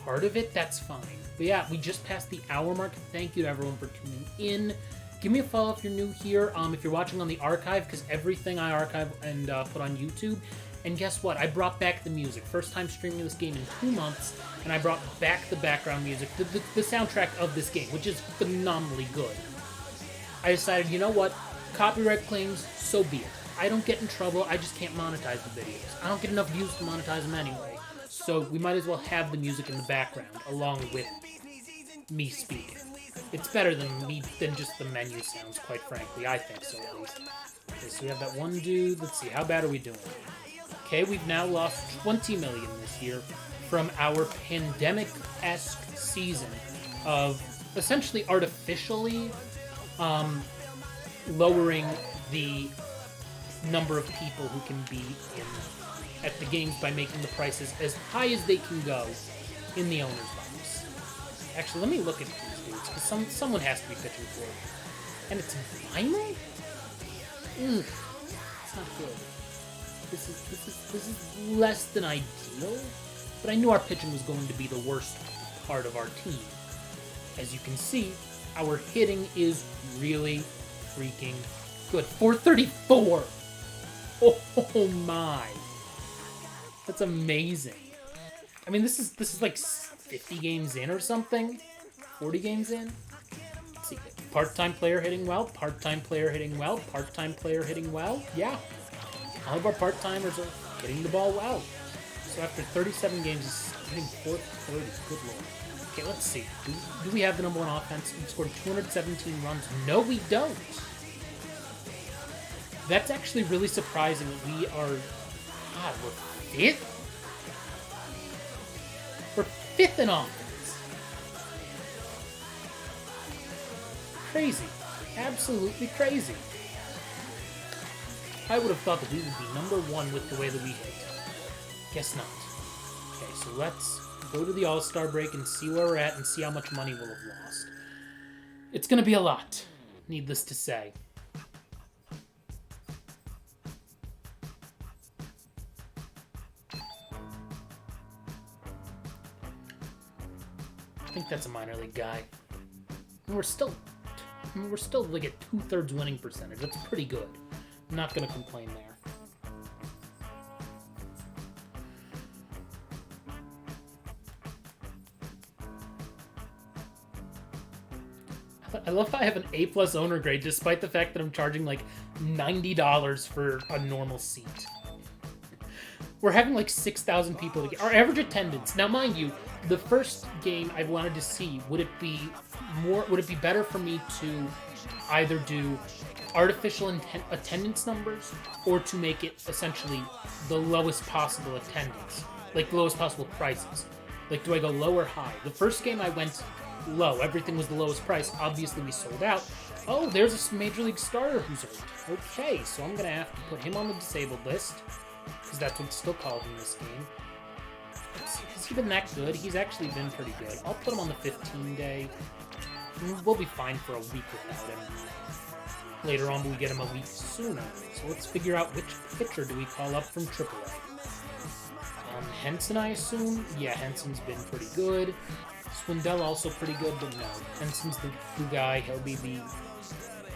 part of it, that's fine. But yeah, we just passed the hour mark. Thank you to everyone for tuning in. Give me a follow if you're new here. If you're watching on the archive, because everything I archive and put on YouTube. And guess what? I brought back the music. First time streaming this game in 2 months, and I brought back the background music, the soundtrack of this game, which is phenomenally good. I decided, you know what? Copyright claims, so be it. I don't get in trouble. I just can't monetize the videos. I don't get enough views to monetize them anyway. So we might as well have the music in the background along with me speaking. It's better than just the menu sounds, quite frankly. I think so, at least. Okay, so we have that one dude. Let's see, how bad are we doing? Okay, we've now lost 20 million this year from our pandemic-esque season of essentially artificially lowering the number of people who can be at the games by making the prices as high as they can go in the owner's box. Actually, let me look at these dudes, because someone has to be pitching for it. And it's vinyl? It's not good. This is less than ideal, but I knew our pitching was going to be the worst part of our team. As you can see, our hitting is really freaking good. 434! Oh my. That's amazing. I mean, this is like 50 games in or something? 40 games in? Let's see. Part-time player hitting well, part-time player hitting well, part-time player hitting well. Yeah. All of our part-timers are hitting the ball well. So after 37 games, he's hitting 430. Good lord. Okay, let's see. Do we have the number one offense? We scored 217 runs. No, we don't. That's actually really surprising that we are... God, we're fifth? We're fifth in offense. Crazy. Absolutely crazy. I would have thought that we would be #1 with the way that we hit. Guess not. Okay, so let's go to the All-Star break and see where we're at and see how much money we'll have lost. It's gonna be a lot, needless to say. I think that's a minor league guy. And we're still like at 2/3 winning percentage. That's pretty good. I'm not gonna complain there. I love how I have an A+ owner grade despite the fact that I'm charging like $90 for a normal seat. We're having like 6,000 people. Our average attendance. Now, mind you, the first game I wanted to see, would it be better for me to either do artificial attendance numbers or to make it essentially the lowest possible attendance, like the lowest possible prices? Like, do I go low or high? The first game I went low. Everything was the lowest price. Obviously, we sold out. Oh, there's a Major League starter who's hurt. Okay, so I'm going to have to put him on the disabled list, because that's what's still called in this game. Has he been that good? He's actually been pretty good. I'll put him on the 15-day. We'll be fine for a week without him. Later on, we get him a week sooner. So let's figure out which pitcher do we call up from AAA. Henson, I assume? Yeah, Henson's been pretty good. Swindell also pretty good, but no. Henson's the guy. He'll be the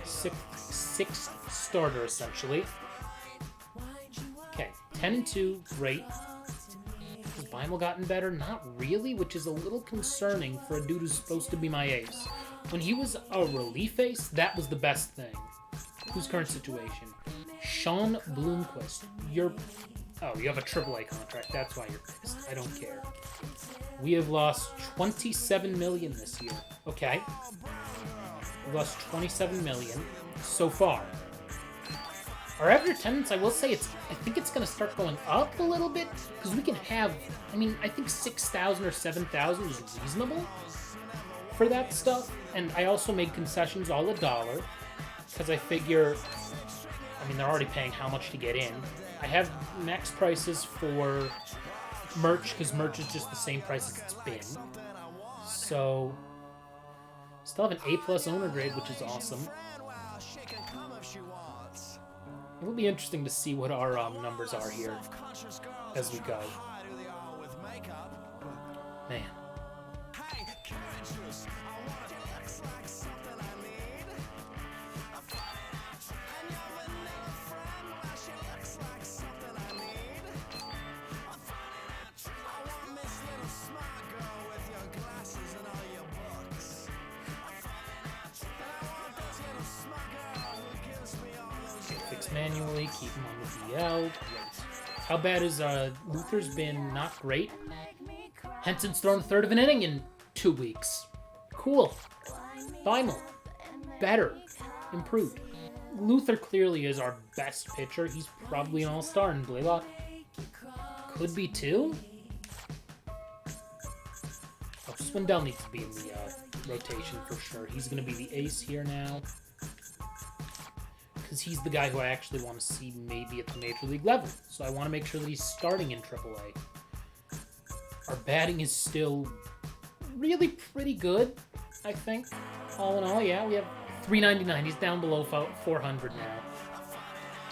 sixth starter, essentially. Okay, 10-2, great. Has Beimel gotten better? Not really, which is a little concerning for a dude who's supposed to be my ace. When he was a relief ace, that was the best thing. Whose current situation? Sean Bloomquist. Oh, you have a AAA contract. That's why you're pissed. I don't care. We have lost $27 million this year. Okay. We've lost $27 million so far. Our average attendance, I will say, I think it's going to start going up a little bit, because we can have, I think 6,000 or 7,000 is reasonable for that stuff. And I also made concessions all $1, because I figure, they're already paying how much to get in. I have max prices for merch, because merch is just the same price as it's been. So, still have an A+ owner grade, which is awesome. It will be interesting to see what our numbers are here as we go. Man. Fix manually, keep him on the DL. Great. How bad is Luther's been? Not great. Henson's thrown a third of an inning in 2 weeks. Cool. Beimel. Better. Improved. Luther clearly is our best pitcher. He's probably an all-star, and Blaylock could be too. Oh, Swindell needs to be in the rotation for sure. He's going to be the ace here now, because he's the guy who I actually want to see maybe at the Major League level. So I want to make sure that he's starting in AAA. Our batting is still really pretty good, I think. All in all, yeah, we have 399. He's down below 400 now.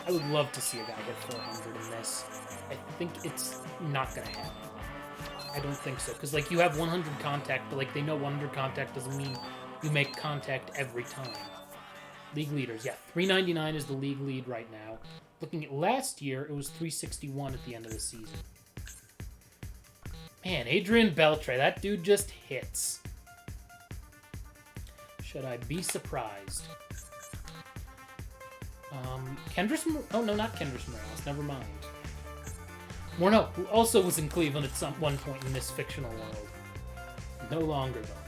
I would love to see a guy hit 400 in this. I think it's not going to happen. I don't think so. Because, you have 100 contact, but, they know 100 contact doesn't mean you make contact every time. League leaders, yeah. 399 is the league lead right now. Looking at last year, it was 361 at the end of the season. Man, Adrian Beltre, that dude just hits. Should I be surprised? Oh, no, not Kendrys Morales. Never mind. Morneau, who also was in Cleveland at one point in this fictional world. No longer, though.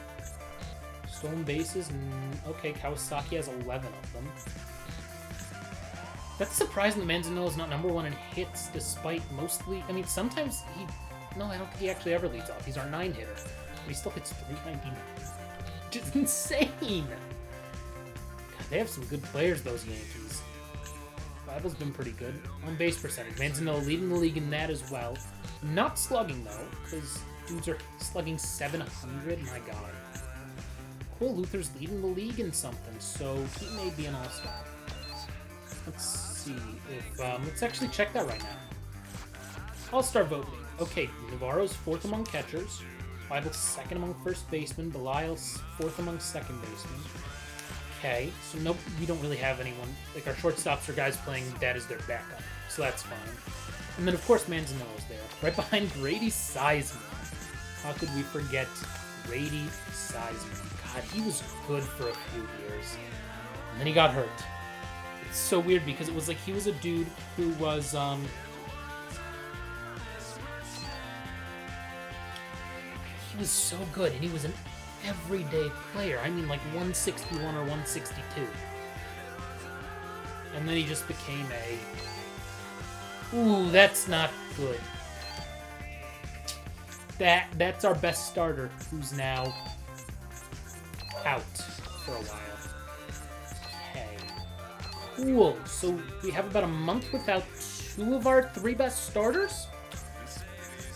Stolen bases, okay, Kawasaki has 11 of them. That's surprising that Manzanillo is not #1 in hits, despite mostly... sometimes he... No, I don't think he actually ever leads off. He's our 9-hitter. But he still hits 399. Which is insane! God, they have some good players, those Yankees. Bibal's been pretty good. On base percentage. Manzanilla leading the league in that as well. Not slugging, though, because dudes are slugging 700. My god. Cool, Luther's leading the league in something, so he may be an all-star. Let's see if... let's actually check that right now. All-star voting. Okay, Navarro's 4th among catchers. Bibal's 2nd among first basemen. Belial's 4th among second basemen. Okay, so nope, we don't really have anyone. Like, our shortstops are guys playing that as their backup, so that's fine. And then, of course, Manzanilla's there. Right behind Grady Seisman. How could we forget Grady Seisman? God, he was good for a few years. And then he got hurt. It's so weird because it was like he was a dude who was, he was so good, and he was an everyday player. I mean, like 161 or 162. And then he just became a... Ooh, that's not good. That's our best starter, who's now out for a while. Okay. Cool. So we have about a month without 2 of our 3 best starters?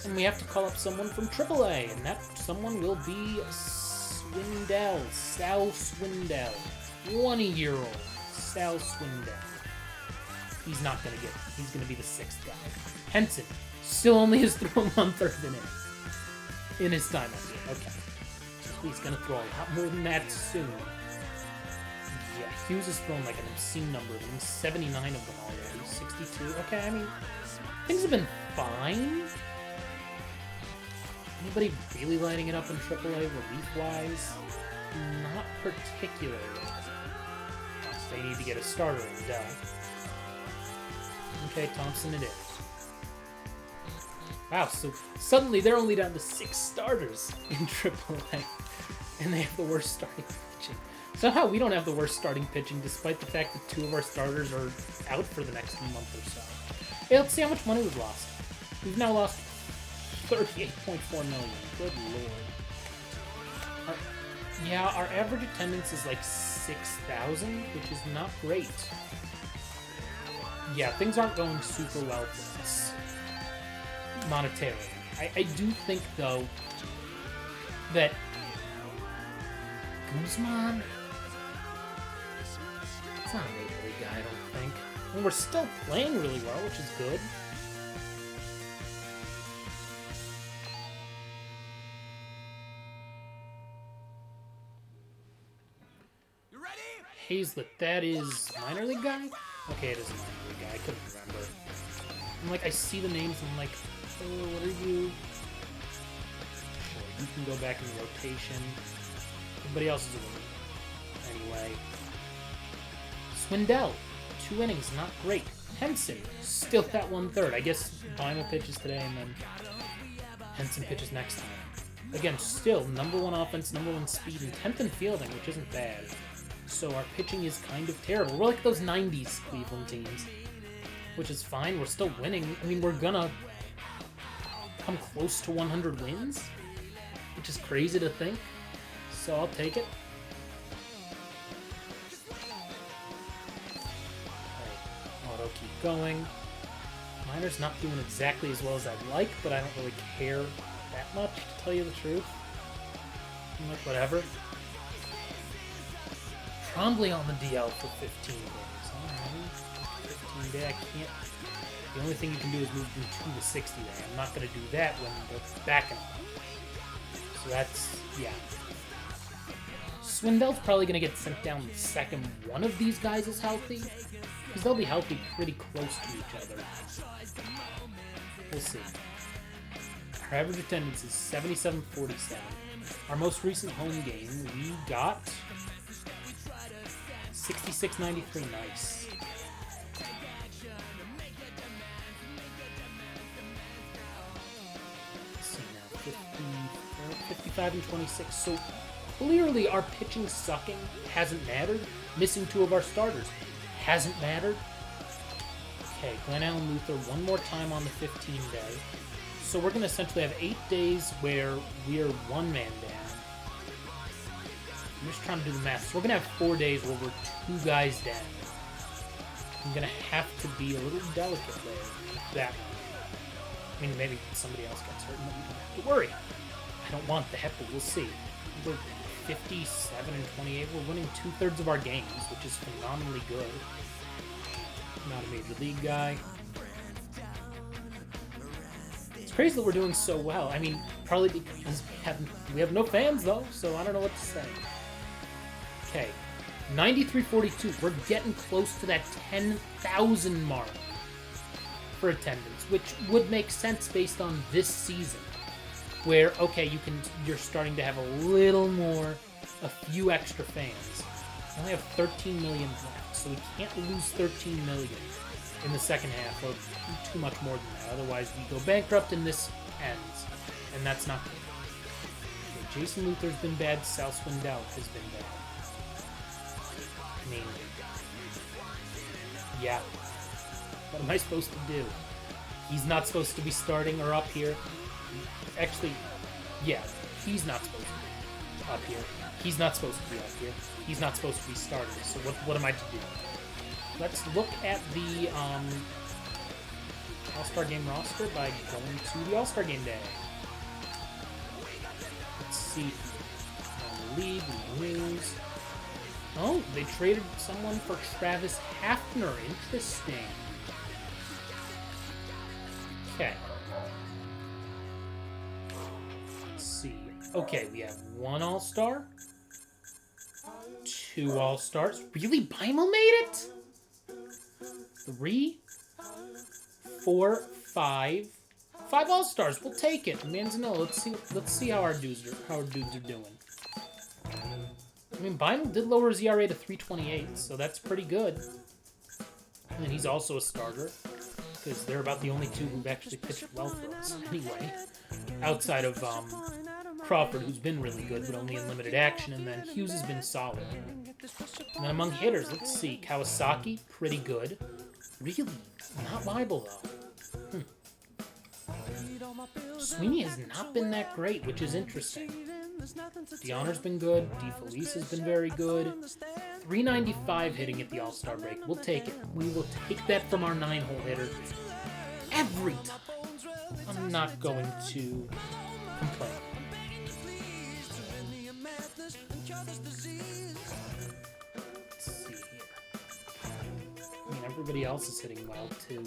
And we have to call up someone from AAA, and that someone will be Swindell, Sal Swindell, 20-year-old Sal Swindell. He's not gonna get it. He's gonna be the 6th guy. Henson still only has thrown 1/3 of an inning in his time up here. Okay, so he's gonna throw a lot more than that soon. Yeah, Hughes has thrown like an obscene number of them, 79 of them already, 62. Okay, I mean, things have been fine. Anybody really lighting it up in AAA relief-wise? Not particularly. So they need to get a starter in Dell. Okay, Thompson it is. Wow, so suddenly they're only down to 6 starters in AAA. And they have the worst starting pitching. Somehow we don't have the worst starting pitching despite the fact that 2 of our starters are out for the next month or so. Hey, let's see how much money we've lost. We've now lost 38.4 million. Good lord. Our average attendance is like 6,000, which is not great. Yeah, things aren't going super well for us monetarily. I do think, though, that Guzman... It's not a major league guy, I don't think. And we're still playing really well, which is good. Hazlett, that is minor league guy? Okay, it is a minor league guy. I couldn't remember. I'm like, I see the names and I'm like, oh, what are you? Sure, you can go back in the rotation. Everybody else is a winner. Anyway. Swindell, 2 innings, not great. Henson, still at 1/3. I guess Bima pitches today and then Henson pitches next time. Again, still #1 offense, #1 speed, and 10th in fielding, which isn't bad. So our pitching is kind of terrible. We're like those 90s Cleveland teams, which is fine. We're still winning. I mean, we're gonna come close to 100 wins, which is crazy to think. So I'll take it. Right. Auto keep going. Miner's not doing exactly as well as I'd like, but I don't really care that much, to tell you the truth. I'm like, whatever. Trombley on the DL for 15 days. Alright. 15 day, I can't. The only thing you can do is move from 2 to 60 day. I'm not going to do that when they're backing up. So that's, yeah. Swindell's probably going to get sent down the second one of these guys is healthy. Because they'll be healthy pretty close to each other. We'll see. Our average attendance is 77.47. Our most recent home game, we got 66.93. Nice. Let's see now. 55 and 26. So clearly our pitching sucking hasn't mattered. Missing 2 of our starters hasn't mattered. Okay, Glenn Allen Luther one more time on the 15 day. So we're going to essentially have 8 days where we're 1 man down. I'm just trying to do the math. So we're going to have 4 days where we're 2 guys down. I'm gonna have to be a little delicate there with that one. I mean, maybe somebody else gets hurt and then we don't have to worry. I don't want that, but we'll see. We're 57 and 28. We're winning 2/3 of our games, which is phenomenally good. Not a major league guy. It's crazy that we're doing so well. I mean, probably because we have no fans though, so I don't know what to say. Okay, 93.42. We're getting close to that 10,000 mark for attendance, which would make sense based on this season, where okay, you're starting to have a few extra fans. We only have 13 million left, so we can't lose 13 million in the second half, or too much more than that. Otherwise, we go bankrupt and this ends, and that's not good. Okay, Jason Luther's been bad. Sal Swindell has been bad. I mean, yeah. What am I supposed to do? He's not supposed to be starting or up here. Actually, yeah, he's not supposed to be up here. He's not supposed to be up here. He's not supposed to be starting. So what am I to do? Let's look at the All-Star Game roster by going to the All-Star Game day. Let's see. League news. Oh, they traded someone for Travis Hafner. Interesting. Okay. Let's see. Okay, we have 1 All-Star. 2 All-Stars. Really? Beimel made it? 3, 4, 5. 5 All-Stars. We'll take it. Manzanillo. Let's see how our dudes are doing. I mean, Beimel did lower his ERA to 3.28, so that's pretty good. And he's also a starter, because they're about the only two who've actually pitched well for us anyway. Outside of Crawford, who's been really good, but only in limited action, and then Hughes has been solid. And then among hitters, let's see. Kawasaki, pretty good. Really? Not Weibel, though. Sweeney has not been that great, which is interesting. DeHonor's been good. DeFelice has been very good. 395 hitting at the All-Star break. We'll take it. We will take that from our 9-hole hitter every time. I'm not going to complain. Let's see here. I mean, everybody else is hitting well, too.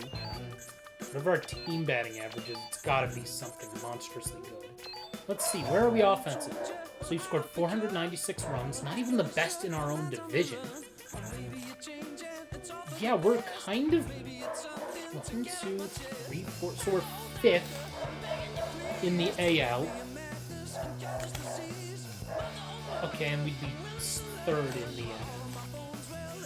Whatever our team batting average is, it's got to be something monstrously good. Let's see, where are we offensively? So you've scored 496 runs, not even the best in our own division. Yeah, we're kind of 1, 2, 3, 4. So we're 5th in the AL. Okay, and we'd be 3rd in the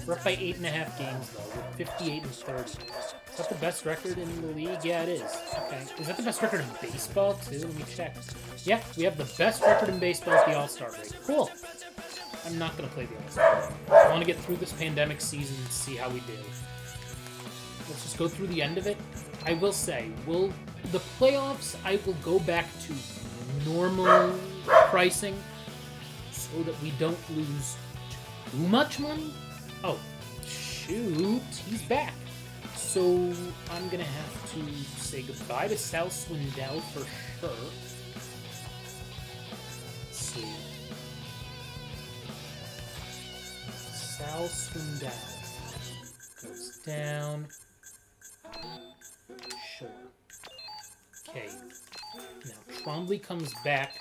We're up by 8.5 games, though. We're 58 and 30. Is that the best record in the league? Yeah, it is. Okay. Is that the best record in baseball, too? Let me check. Yeah, we have the best record in baseball at the All-Star break. Cool. I'm not going to play the All-Star break. I want to get through this pandemic season and see how we do. Let's just go through the end of it. I will say, the playoffs, I will go back to normal pricing so that we don't lose too much money. Oh, shoot. He's back. So I'm going to have to say goodbye to Sal Swindell for sure. Let's see. Sal Swindell goes down. Sure. Okay. Now Trombley comes back,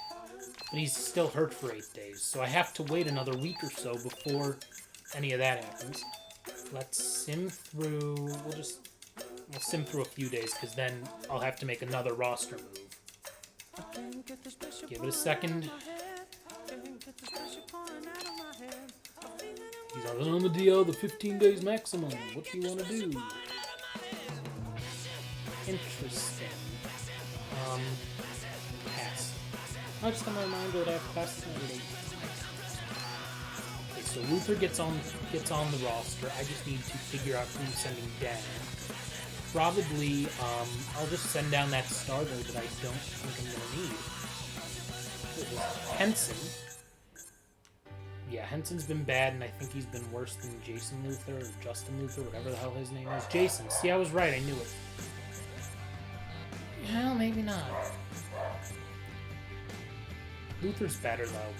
but he's still hurt for 8 days, so I have to wait another week or so before any of that happens. Let's sim through. We'll sim through a few days, because then I'll have to make another roster move. Give it a second. He's on the DL, the 15 days maximum. What do you want to do? Interesting. Pass. I just got my mind that I have pass tonight. Okay, so Luther gets on the roster. I just need to figure out who I'm sending down. Probably, I'll just send down that starter that I don't think I'm gonna need. Henson. Yeah, Henson's been bad, and I think he's been worse than Jason Luther or Justin Luther, whatever the hell his name is. Jason. See, I was right. I knew it. Well, maybe not. Luther's better, though.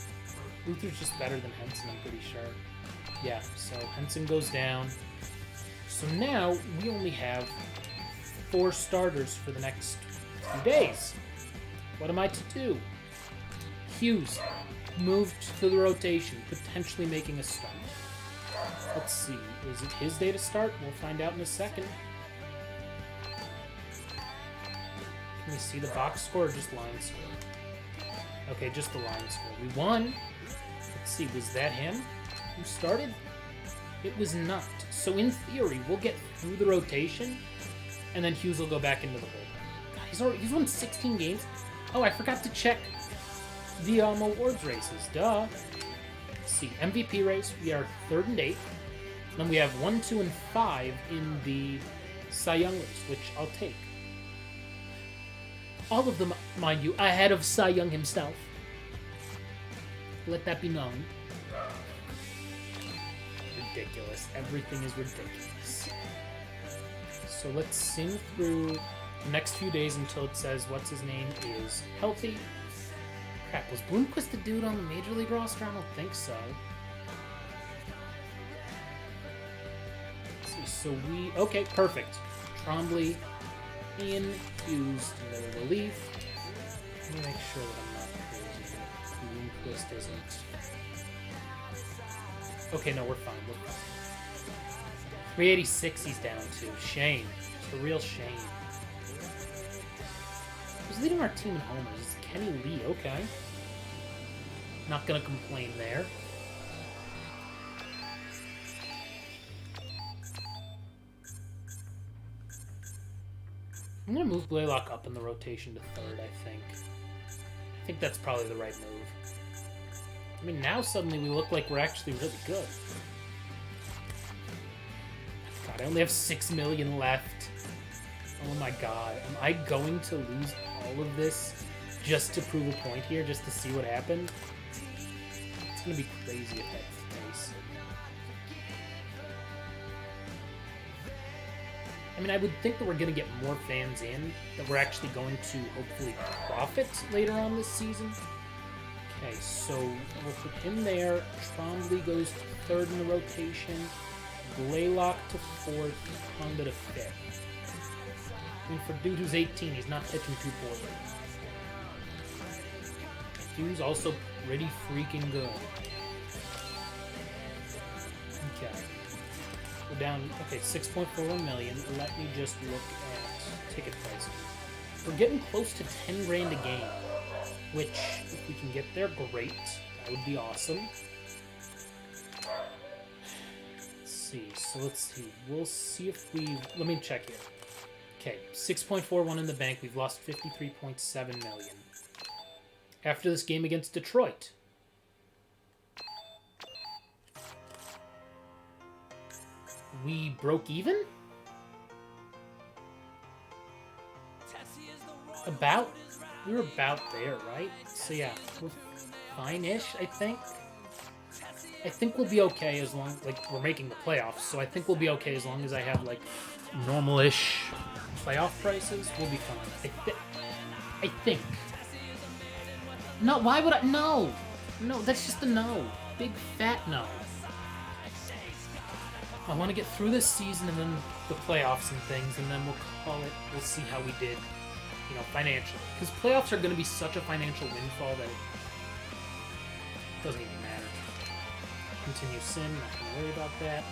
Luther's just better than Henson, I'm pretty sure. Yeah, so Henson goes down. So now we only have 4 starters for the next few days. What am I to do? Hughes moved to the rotation, potentially making a start. Let's see. Is it his day to start? We'll find out in a second. Can we see the box score or just line score? Okay, just the line score. We won. Let's see, was that him who started? It was not. So in theory, we'll get through the rotation, and then Hughes will go back into the bullpen. He's won 16 games. Oh, I forgot to check the awards races. Duh. Let's see, MVP race, we are 3rd and 8th. Then we have 1, 2, and 5 in the Cy Young race, which I'll take. All of them, mind you, ahead of Cy Young himself. Let that be known. Ridiculous. Everything is ridiculous. So let's sing through the next few days until it says what's his name is healthy. Crap, was Bloomquist the dude on the Major League roster? I don't think so. Let's see, so we... Okay, perfect. Trombley in, Hughes in the relief. Let me make sure that I'm not crazy. Bloomquist isn't... Okay, no, we're fine. We're fine. 386 he's down to. Shame. It's a real shame. Who's leading our team in homers? It's Kenny Lee. Okay. Not gonna complain there. I'm gonna move Blaylock up in the rotation to 3rd, I think. I think that's probably the right move. I mean, now suddenly we look like we're actually really good. God, I only have 6 million left. Oh my god. Am I going to lose all of this just to prove a point here, just to see what happened? It's gonna be crazy if that's the case. I mean, I would think that we're gonna get more fans in, that we're actually going to hopefully profit later on this season. Okay, so we'll put him there. Trombley goes to 3rd in the rotation. Blaylock to 4th. Honda to 5th. I mean, for a dude who's 18, he's not pitching too poorly. Hughes also pretty freaking good. Okay. We're down, okay, 6.41 million. Let me just look at ticket prices. We're getting close to 10 grand a game. Which, if we can get there, great. That would be awesome. Let's see. So let's see. We'll see if we... Let me check here. Okay, 6.41 in the bank. We've lost 53.7 million. After this game against Detroit. We broke even? About... We were about there, right? So yeah, we're fine-ish, I think. I think we'll be okay as long... Like, we're making the playoffs, so I think we'll be okay as long as I have, like, normal-ish playoff prices. We'll be fine. I think. No, why would I... No! No, that's just a no. Big fat no. I want to get through this season and then the playoffs and things, and then we'll call it... We'll see how we did. You know, financially. Because playoffs are going to be such a financial windfall that it doesn't even matter. Continue sin, not going to worry about that.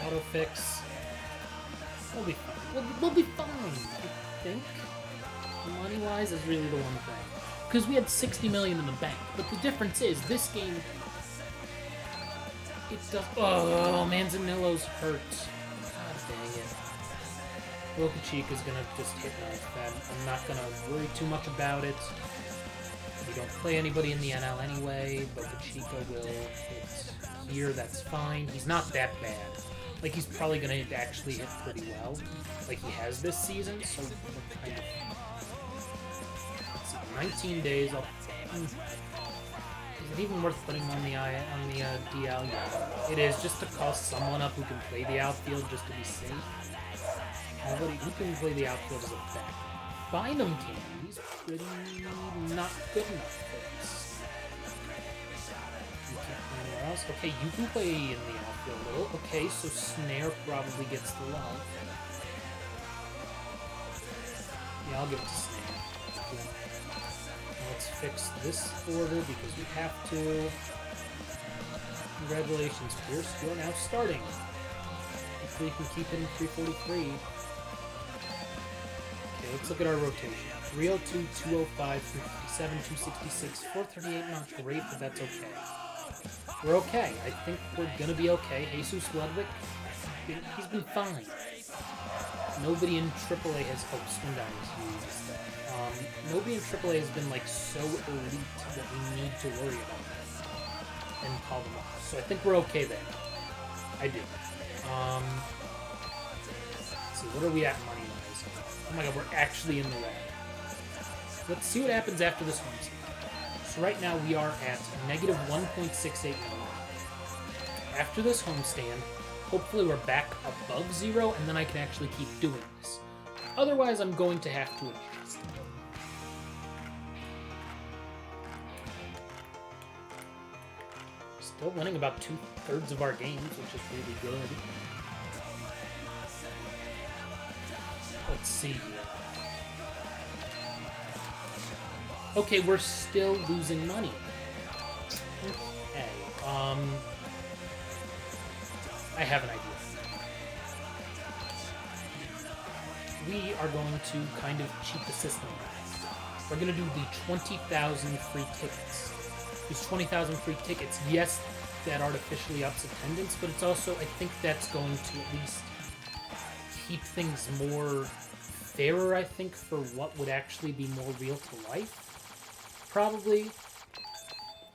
Autofix. We'll be fine. We'll be fine, I think. Money-wise is really the one thing. Because we had 60 million in the bank. But the difference is, this game... It does... Oh, Manzanillo's hurt. God dang it. Boca Chica's gonna just hit me with that. I'm not gonna worry too much about it. We don't play anybody in the NL anyway. Boca Chica will hit here. That's fine. He's not that bad. Like, he's probably going to actually hit pretty well, like he has this season. So, we're kind of... Let's see, 19 days. Is it even worth putting him on the DL? Yeah. It is, just to call someone up who can play the outfield just to be safe. Nobody who can play the outfield is a back. Bynum can. He's pretty not good enough for this. You can't play anywhere else. Okay, you can play in the outfield a little. Okay, so Snare probably gets the love. Yeah, I'll give it to Snare. Cool. Let's fix this order because we have to. Congratulations, Pierce. You're now starting. Hopefully you can keep it in 343. Okay, let's look at our rotation. 302, 205, 357, 266, 438, not great, but that's okay. We're okay. I think we're gonna be okay. Jesus Ludwig, he's been fine. Nobody in AAA has... Oh, Swing Diamond is huge. Nobody in AAA has been, like, so elite that we need to worry about them and call them off. So I think we're okay there. I do. Let's see, what are we at money-wise? Oh my god, we're actually in the red. Let's see what happens after this homestand. So right now we are at negative 1.68 million. After this homestand, hopefully we're back above 0, and then I can actually keep doing this. Otherwise, I'm going to have to adjust. Still winning about 2/3 of our games, which is really good. Let's see here. Okay, we're still losing money. Okay, I have an idea. We are going to kind of cheat the system. We're going to do the 20,000 free tickets. There's 20,000 free tickets. Yes, that artificially ups attendance, but it's also, I think that's going to at least keep things more fairer, I think, for what would actually be more real to life. Probably,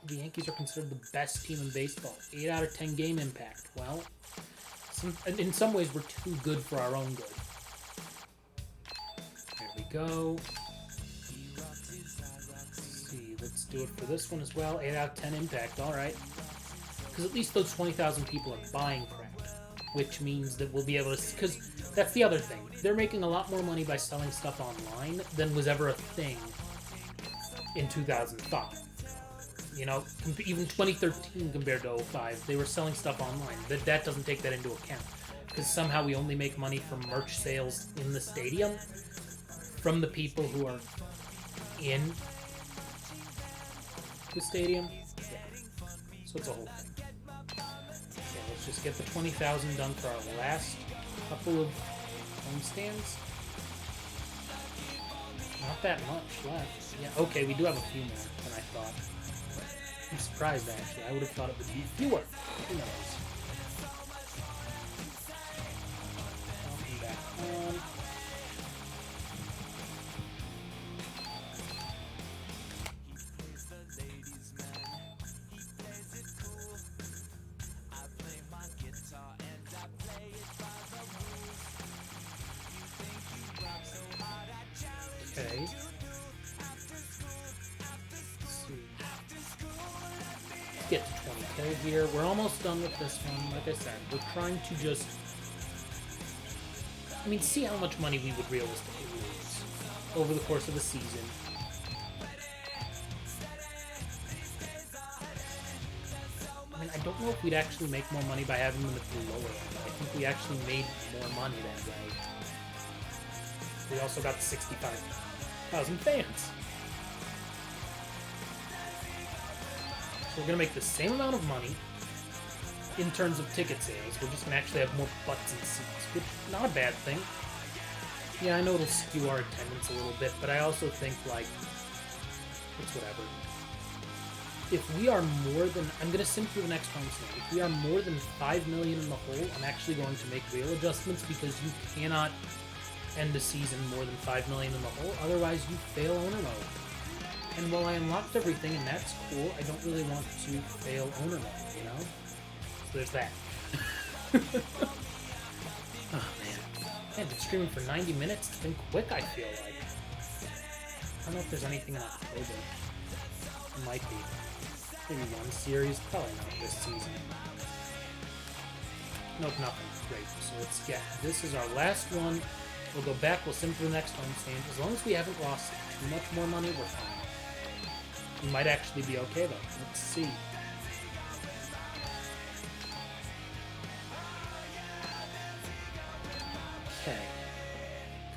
the Yankees are considered the best team in baseball. 8 out of 10 game impact. Well, in some ways, we're too good for our own good. There we go. Let's see, let's do it for this one as well. 8 out of 10 impact, alright. Because at least those 20,000 people are buying crap, which means that we'll be able to... Because that's the other thing. They're making a lot more money by selling stuff online than was ever a thing in 2005. You know, even 2013 compared to 05, they were selling stuff online. That doesn't take that into account. Because somehow we only make money from merch sales in the stadium from the people who are in the stadium. Yeah. So it's a whole thing. Okay, let's just get the 20,000 done for our last couple of homestands. Not that much left. Yeah, okay, we do have a few more than I thought. I'm surprised, actually. I would have thought it would be fewer. Who knows? Come back on. Okay. Get to 20k here. We're almost done with this one. Like I said, we're trying to just... I mean, see how much money we would realistically lose over the course of the season. I mean, I don't know if we'd actually make more money by having them at the lower end. I think we actually made more money that way. We also got 65,000 fans. We're going to make the same amount of money in terms of ticket sales. We're just going to actually have more butts and seats, which is not a bad thing. Yeah, I know it'll skew our attendance a little bit, but I also think, like, it's whatever. If we are more than... I'm going to sim through the next homestand. If we are more than 5 million in the hole, I'm actually going to make real adjustments because you cannot end a season more than 5 million in the hole. Otherwise, you fail owner mode. And while I unlocked everything, and that's cool, I don't really want to fail owner mode, you know? So there's that. Oh, man. I've been streaming for 90 minutes. It's been quick, I feel like. I don't know if there's anything in October. It might be. Maybe one series. Probably not this season. Nope, nothing. Great. So let's get... This is our last one. We'll go back. We'll sim for the next homestand. As long as we haven't lost too much more money, we're fine. We might actually be okay, though. Let's see. Okay.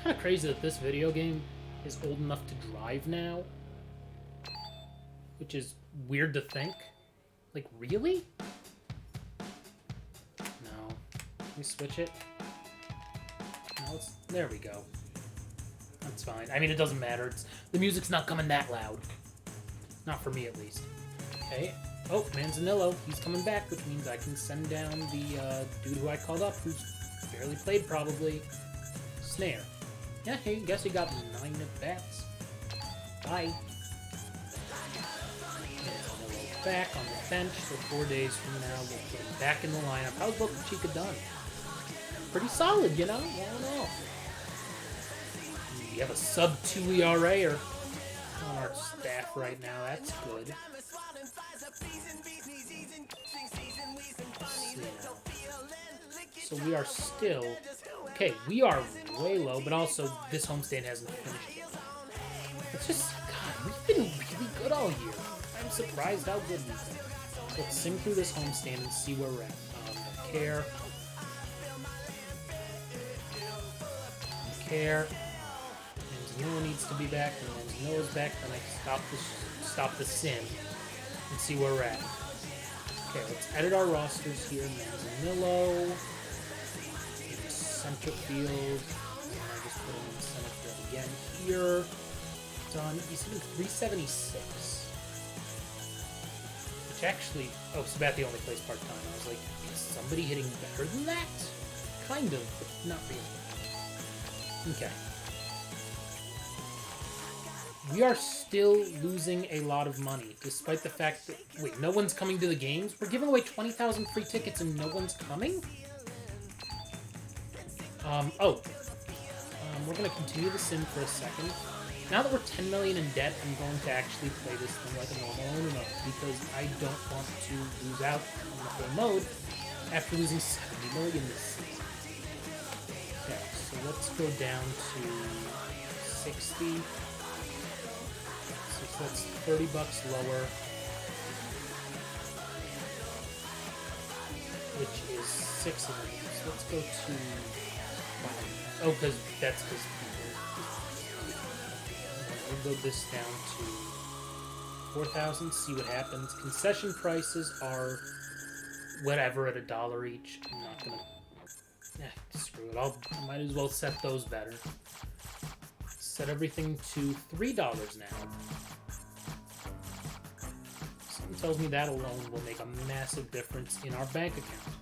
Kind of crazy that this video game is old enough to drive now. Which is weird to think. Like, really? No. Can we switch it? No, there we go. That's fine. I mean, it doesn't matter. The music's not coming that loud. Not for me, at least. Okay. Oh, Manzanillo. He's coming back, which means I can send down the dude who I called up, who's barely played, probably. Snare. Yeah, hey, guess he got 9 at-bats. Bye. Manzanillo back on the bench, so 4 days from now we'll put him back in the lineup. How's Boca Chica done? Pretty solid, you know? I don't know. We have a sub-2 ERA on our staff right now. That's good. So we are still... Okay, we are way low, but also this homestand hasn't finished yet. It's just... God, we've been really good all year. I'm surprised how good we've been. So let's sim through this homestand and see where we're at. Care. Care. Manzanillo needs to be back, and Manzanillo's back, then I stop the sim and see where we're at. Okay, let's edit our rosters here. Manzanillo in center field. And I just put him in center field again here. Done. He's hitting 376. Which actually, oh, Sabathia only plays part-time. I was like, is somebody hitting better than that? Kind of, but not really. Okay. We are still losing a lot of money, despite the fact that... Wait, no one's coming to the games? We're giving away 20,000 free tickets and no one's coming? We're going to continue the sim for a second. Now that we're 10 million in debt, I'm going to actually play this thing like a normal owner mode, because I don't want to lose out on the whole mode after losing 70 million this season. Okay, so let's go down to 60. So that's $30 lower, which is 6 of them. So let's go to... Oh, because that's because we'll go this down to 4,000, see what happens. Concession prices are whatever at $1 each. I'm not gonna... screw it. I might as well set those better. Set everything to $3 now. Something tells me that alone will make a massive difference in our bank account.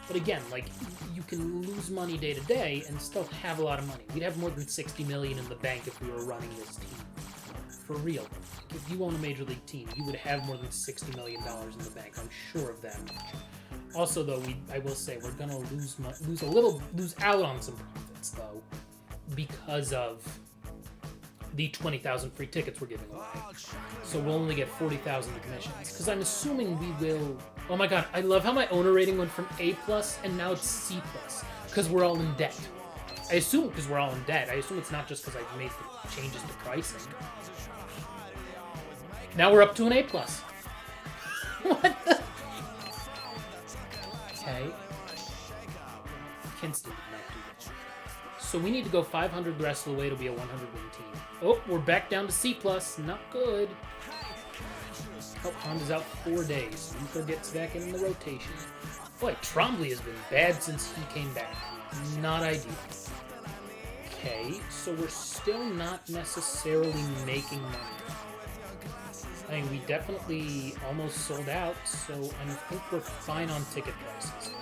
But again, like, you can lose money day to day and still have a lot of money. We'd have more than 60 million in the bank if we were running this team. For real. If you own a Major League team, you would have more than $60 million in the bank. I'm sure of that much. Also, though, I will say we're gonna lose out on some profits, though, because of the 20,000 free tickets we're giving away. So we'll only get 40,000 admissions. Because I'm assuming we will... Oh my god, I love how my owner rating went from A+, and now it's C+. Because we're all in debt. I assume because we're all in debt. I assume it's not just because I've made the changes to pricing. Now we're up to an A+. What the... Okay. Kinston did not do that. So we need to go 500 the rest of the way to be a 100-win team. Oh, we're back down to C+. Not good. Oh, Honda's out 4 days. Luther gets back in the rotation. Boy, Trombley has been bad since he came back. Not ideal. Okay, so we're still not necessarily making money. I mean, we definitely almost sold out, so I think we're fine on ticket prices.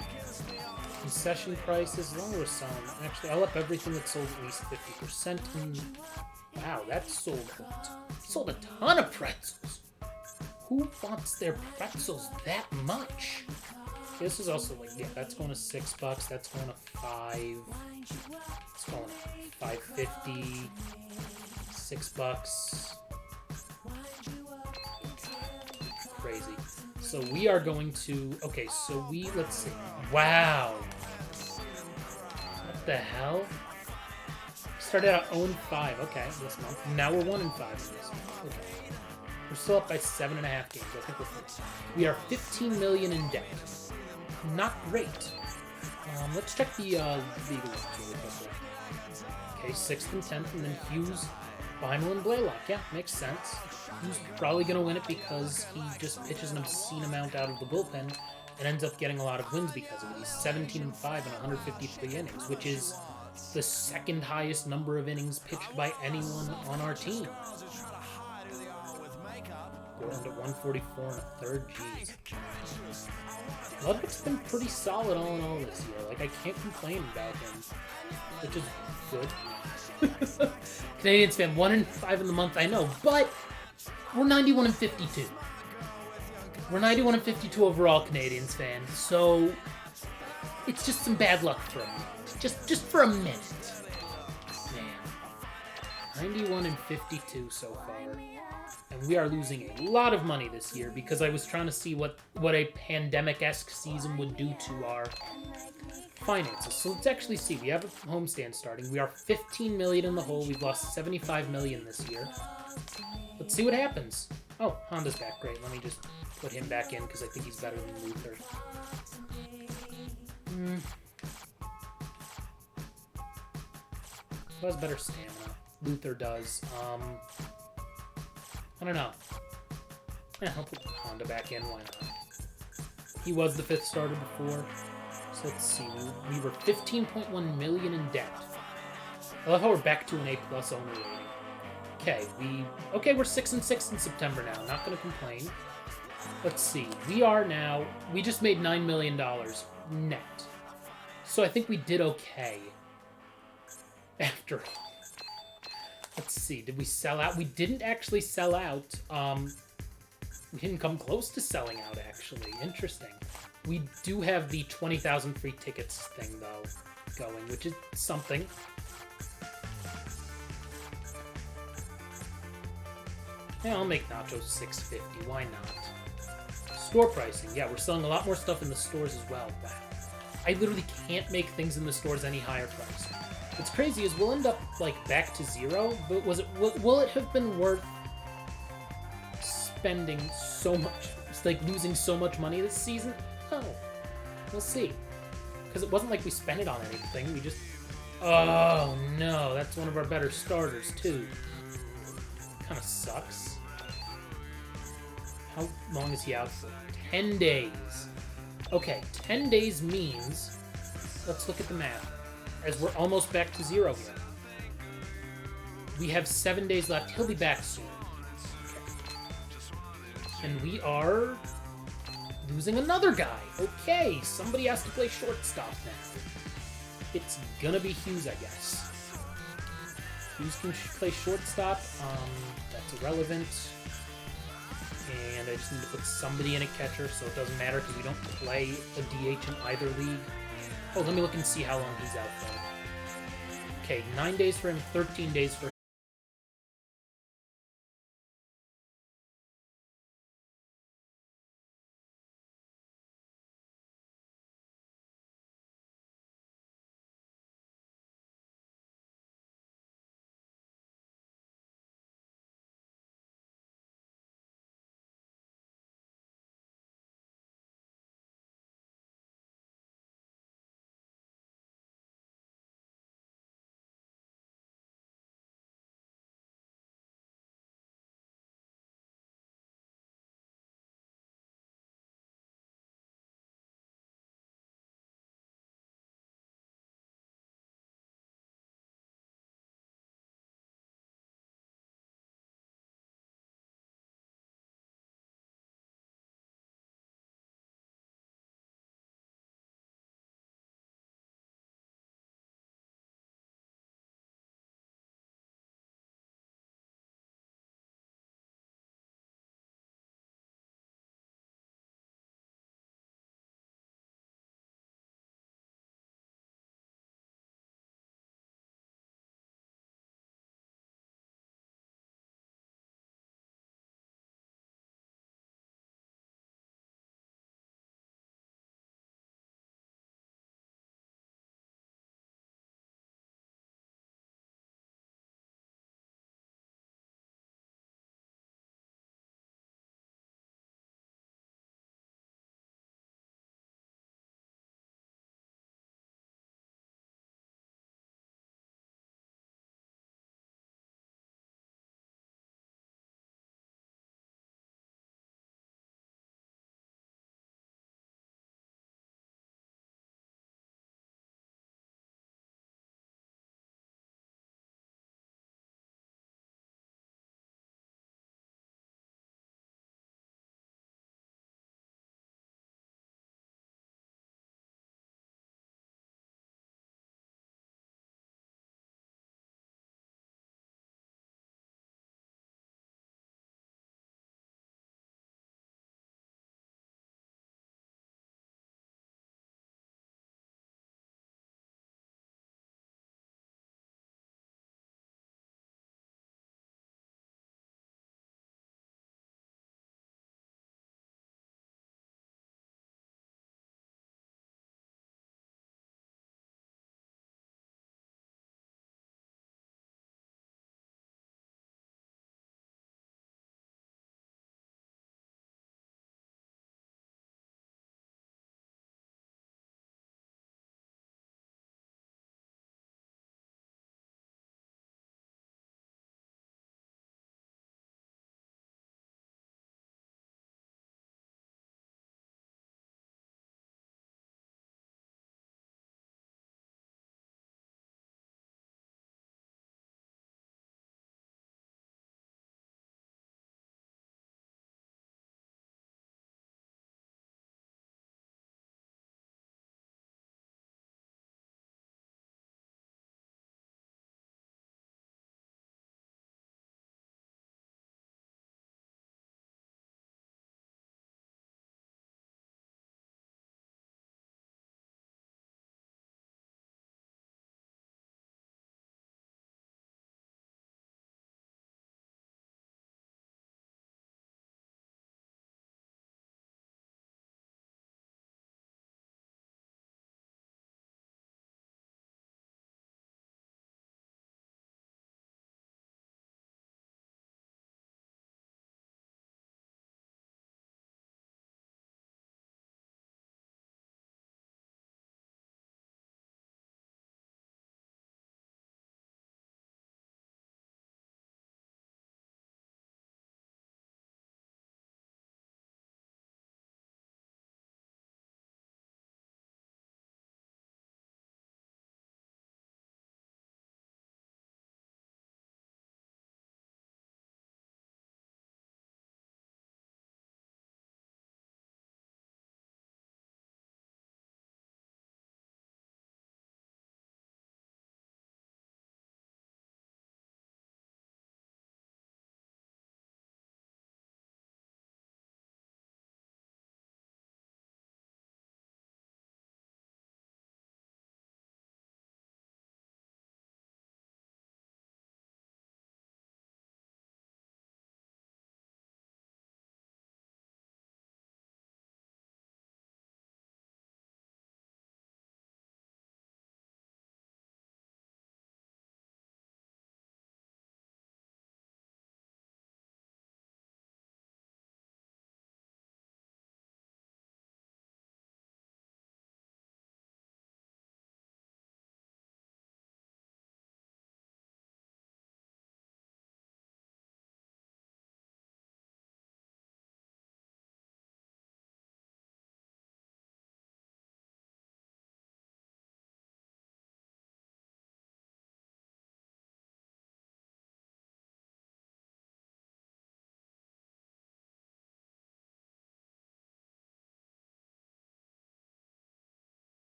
Concession prices, as long as we're selling. Actually, I'll up everything that's sold at least 50%. Wow, that sold a ton of pretzels. Who wants their pretzels that much? This is also like, yeah, that's going to $6. That's going to 5. It's going to $5.50. $6. Crazy. So we are going to. Okay, so let's see. Wow. What the hell? Started out 0-5. Okay, this month. Now we're 1-5 in this month. Okay. We're still up by 7.5 games. I think we're first. We are 15 million in debt. Not great. Let's check the legal ones really quickly. Okay, 6th and 10th, and then Hughes, Beimel, and Blaylock. Yeah, makes sense. Hughes probably going to win it because he just pitches an obscene amount out of the bullpen and ends up getting a lot of wins because of it. He's 17-5 in 153 innings, which is the second highest number of innings pitched by anyone on our team. Borland at 144 and a third. Jeez. Ludwig's been pretty solid all in all this year. Like, I can't complain about him, which is good. Canadians fan 1-5 in the month, I know, but we're 91-52. We're 91-52 overall, Canadians fan. So it's just some bad luck for a minute. Just for a minute, man. 91-52 so far. And we are losing a lot of money this year because I was trying to see what a pandemic-esque season would do to our finances. So let's actually see. We have a homestand starting. We are 15 million in the hole. We've lost 75 million this year. Let's see what happens. Oh, Honda's back. Great. Let me just put him back in because I think he's better than Luther. Who has better stamina? Luther does. I don't know. Yeah, I'll put Honda back in. Why not? He was the 5th starter before. So let's see. We were 15.1 million in debt. I love how we're back to an A+ owner rating. Okay, we're 6-6 in September now. Not gonna complain. Let's see. We just made $9 million net. So I think we did okay. After all. Let's see. Did we sell out? We didn't actually sell out. We didn't come close to selling out, actually. Interesting. We do have the 20,000 free tickets thing, though, going, which is something. Yeah, I'll make nachos $6.50. Why not? Store pricing. Yeah, we're selling a lot more stuff in the stores as well. Wow. I literally can't make things in the stores any higher price. What's crazy is we'll end up, like, back to zero, but will it have been worth spending so much, like, losing so much money this season? No. We'll see. Because it wasn't like we spent it on anything, we just... Oh, no, that's one of our better starters, too. Kind of sucks. How long is he out for? 10 days. Okay, 10 days means... Let's look at the math. As we're almost back to zero here. We have 7 days left. He'll be back soon. Okay. And we are losing another guy. Okay, somebody has to play shortstop now. It's gonna be Hughes, I guess. Hughes can play shortstop. That's irrelevant. And I just need to put somebody in a catcher, so it doesn't matter because we don't play a DH in either league. Oh, let me look and see how long he's out for. Okay, 9 days for him, 13 days for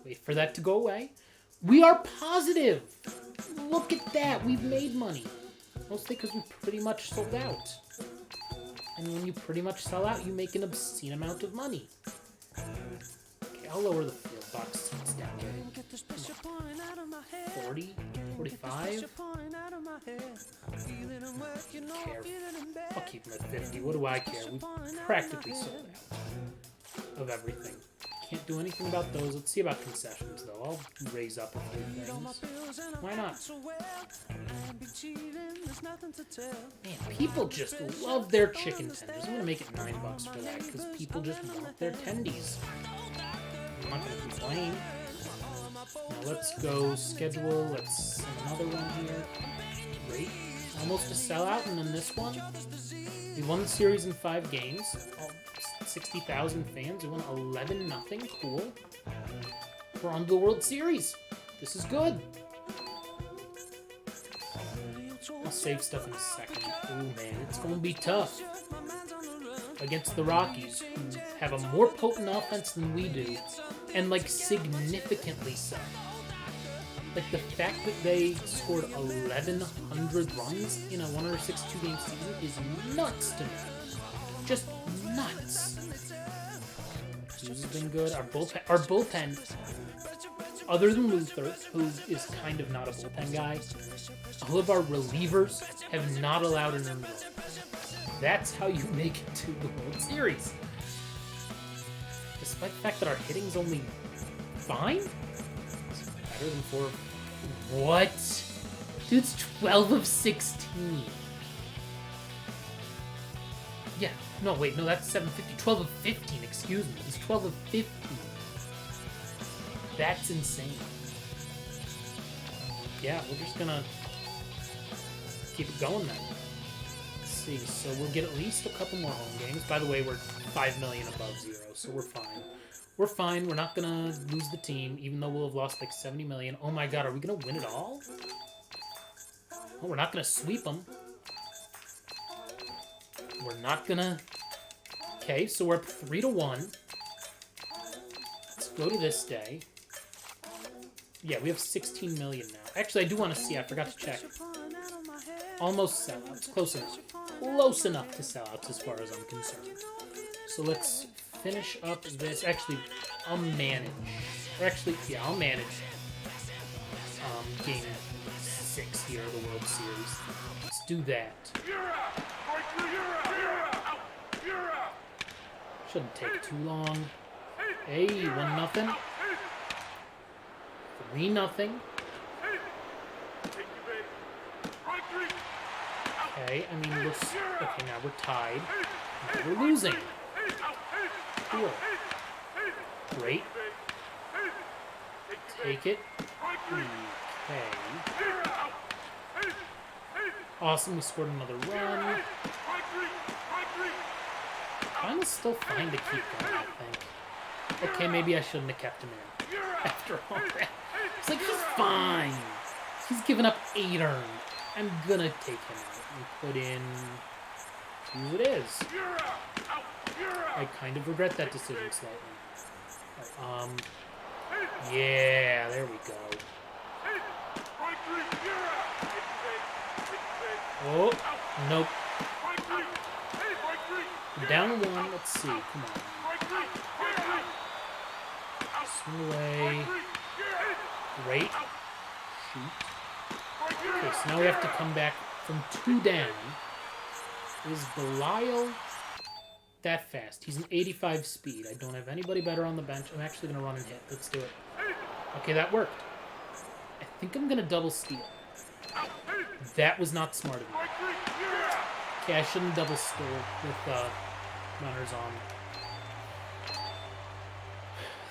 Wait for that to go away. We are positive! Look at that! We've made money. Mostly because we pretty much sold out. And when you pretty much sell out, you make an obscene amount of money. Okay, I'll lower the field box seats down here. 40? 45? I'll keep them at 50. What do I care? We've practically sold out of everything. Can't do anything about those. Let's see about concessions, though. I'll raise up a few things. Why not? Man, people just love their chicken tenders. I'm gonna make it $9 for that because people just want their tendies. I'm not gonna complain. Now let's go schedule. Let's send another one here. Great. Almost a sellout, and then this one. We won the series in 5 games. 60,000 fans. We won 11-0. Cool. We're on to the World Series. This is good. I'll save stuff in a second. Oh man, it's going to be tough against the Rockies, who have a more potent offense than we do, and like significantly so. Like the fact that they scored 1,100 runs in a 162 game season is nuts to me. Just nuts. Hughes has been good. Our bullpen, other than Luther, who is kind of not a bullpen guy, all of our relievers have not allowed an earned run. That's how you make it to the World Series. Despite the fact that our hitting's only fine? It's better than 4. What? Dude's 12 of 16. Yeah, no, wait, no, that's 750. 12 of 15, excuse me. He's 12 of 15. That's insane. Yeah, we're just gonna keep it going then. Let's see, so we'll get at least a couple more home games. By the way, we're 5 million above 0, so we're fine. We're fine, we're not gonna lose the team, even though we'll have lost like 70 million. Oh my god, are we gonna win it all? Oh, we're not gonna sweep them. We're not gonna... Okay, so we're up 3-1. Let's go to this day. Yeah, we have 16 million now. Actually, I do want to see. I forgot to check. Almost sellouts. Close enough. Close enough to sellouts as far as I'm concerned. So let's finish up this. Actually, I'll manage. Or actually, yeah, I'll manage game 6 here of the World Series. Let's do that. Shouldn't take too long. Hey, 1-0. 3-0. Okay, I mean, okay, now we're tied. Now we're losing. Cool. Great. Take it. Okay. Awesome, we scored another run. Mine is still fine to keep going, I think. Okay, maybe I shouldn't have kept him in. After all that. It's like, he's fine. He's given up 8 earned. I'm gonna take him out and put in who it is. I kind of regret that decision slightly. Yeah, there we go. Oh, nope. Down 1, let's see, come on. Swing away. Great. Shoot. Okay, so now we have to come back from 2 down. Is Belial that fast? He's an 85 speed. I don't have anybody better on the bench. I'm actually going to run and hit. Let's do it. Okay, that worked. I think I'm going to double steal. That was not smart of me. Okay, I shouldn't double steal with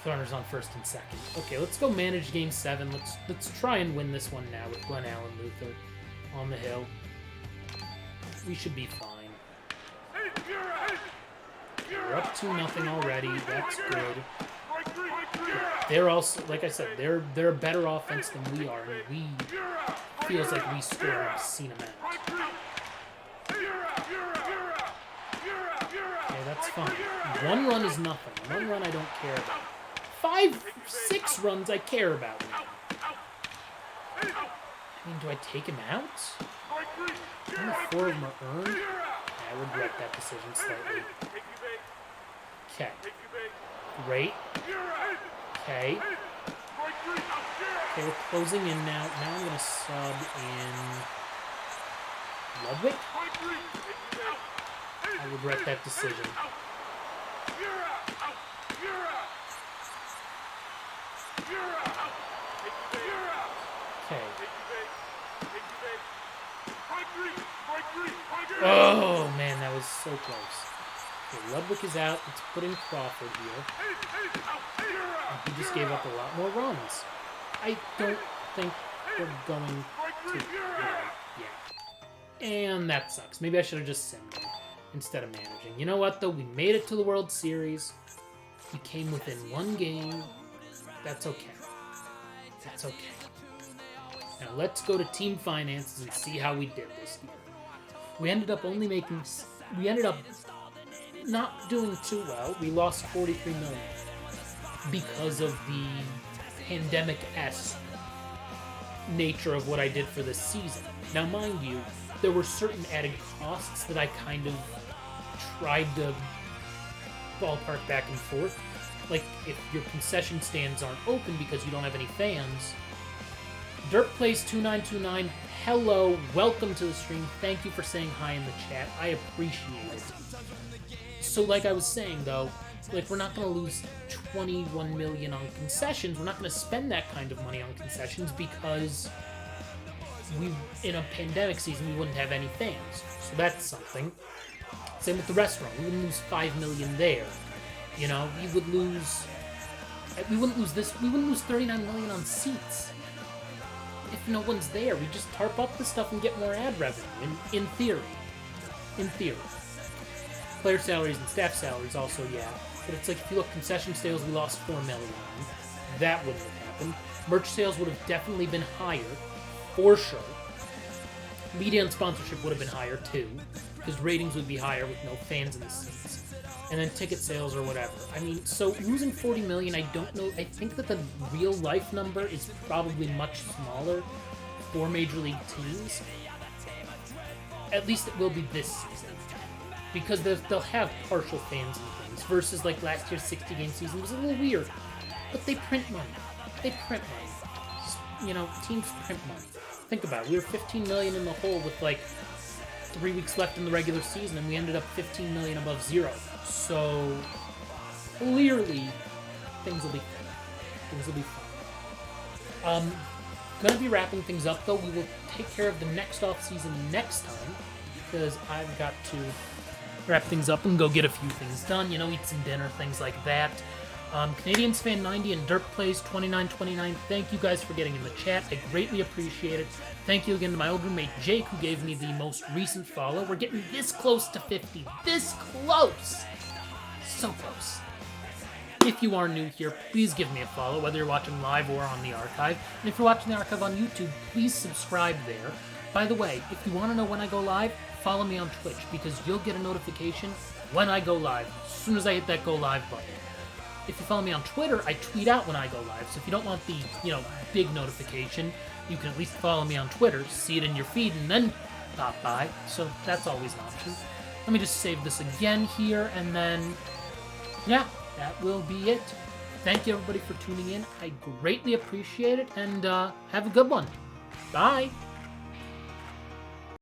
runners on first and second. Okay, let's go manage game 7. Let's try and win this one now with Glenn Allen Luther on the hill. We should be fine. We're up 2-0 already. That's good. They're also, like I said, they're a better offense than we are, and we feels like we score an obscene amount. Okay, that's fine. 1 run is nothing. 1 run I don't care about. 5 5, 6 runs I care about now. I mean, do I take him out? Only 4 of them are earned? I regret that decision slightly. Okay. Great. Okay. Okay, we're closing in now. Now I'm going to sub in Ludwig. I regret that decision. Okay. Oh, man, that was so close. Okay, Ludwig is out. Let's put in Crawford here. And he just gave up a lot more runs. I don't think we're going to... Yeah. And that sucks. Maybe I should have just simmed him instead of managing. You know what, though? We made it to the World Series. We came within 1 game. That's okay. That's okay. Now let's go to team finances and see how we did this year. We ended up not doing too well. We lost $43 million because of the pandemic-esque nature of what I did for this season. Now, mind you, there were certain added costs that I kind of tried to ballpark back and forth. Like, if your concession stands aren't open because you don't have any fans. Dirt Plays 2929, hello, welcome to the stream. Thank you for saying hi in the chat. I appreciate it. So, like I was saying, though, like, we're not going to lose $21 million on concessions. We're not going to spend that kind of money on concessions because in a pandemic season, we wouldn't have any fans. So that's something. Same with the restaurant. We wouldn't lose $5 million there. You know, we wouldn't lose this. We wouldn't lose $39 million on seats. If no one's there, we just tarp up the stuff and get more ad revenue, in theory. In theory. Player salaries and staff salaries also, yeah. But it's like, if you look, concession sales, we lost $4 million on. That wouldn't have happened. Merch sales would have definitely been higher, for sure. Media and sponsorship would have been higher, too, because ratings would be higher with no fans in the seats. And then ticket sales or whatever. I mean, so losing $40 million, I don't know. I think that the real life number is probably much smaller for Major League teams. At least it will be this season. Because they'll have partial fans and things. Versus like last year's 60-game season was a little weird. But they print money. They print money. You know, teams print money. Think about it. We were $15 million in the hole with like 3 weeks left in the regular season, and we ended up $15 million above zero. So, clearly, things will be fun. Things will be fun. Gonna be wrapping things up, though. We will take care of the next off-season next time, because I've got to wrap things up and go get a few things done. You know, eat some dinner, things like that. Canadians Fan 90 and Dirt Plays 2929, thank you guys for getting in the chat. I greatly appreciate it. Thank you again to my old roommate Jake, who gave me the most recent follow. We're getting this close to 50. This close! So close. If you are new here, please give me a follow, whether you're watching live or on the archive. And if you're watching the archive on YouTube, please subscribe there. By the way, if you want to know when I go live, follow me on Twitch, because you'll get a notification when I go live, as soon as I hit that go live button. If you follow me on Twitter, I tweet out when I go live, so if you don't want the, big notification, you can at least follow me on Twitter, see it in your feed, and then pop by, so that's always an option. Let me just save this again here, and then, yeah, that will be it. Thank you, everybody, for tuning in. I greatly appreciate it, and have a good one. Bye!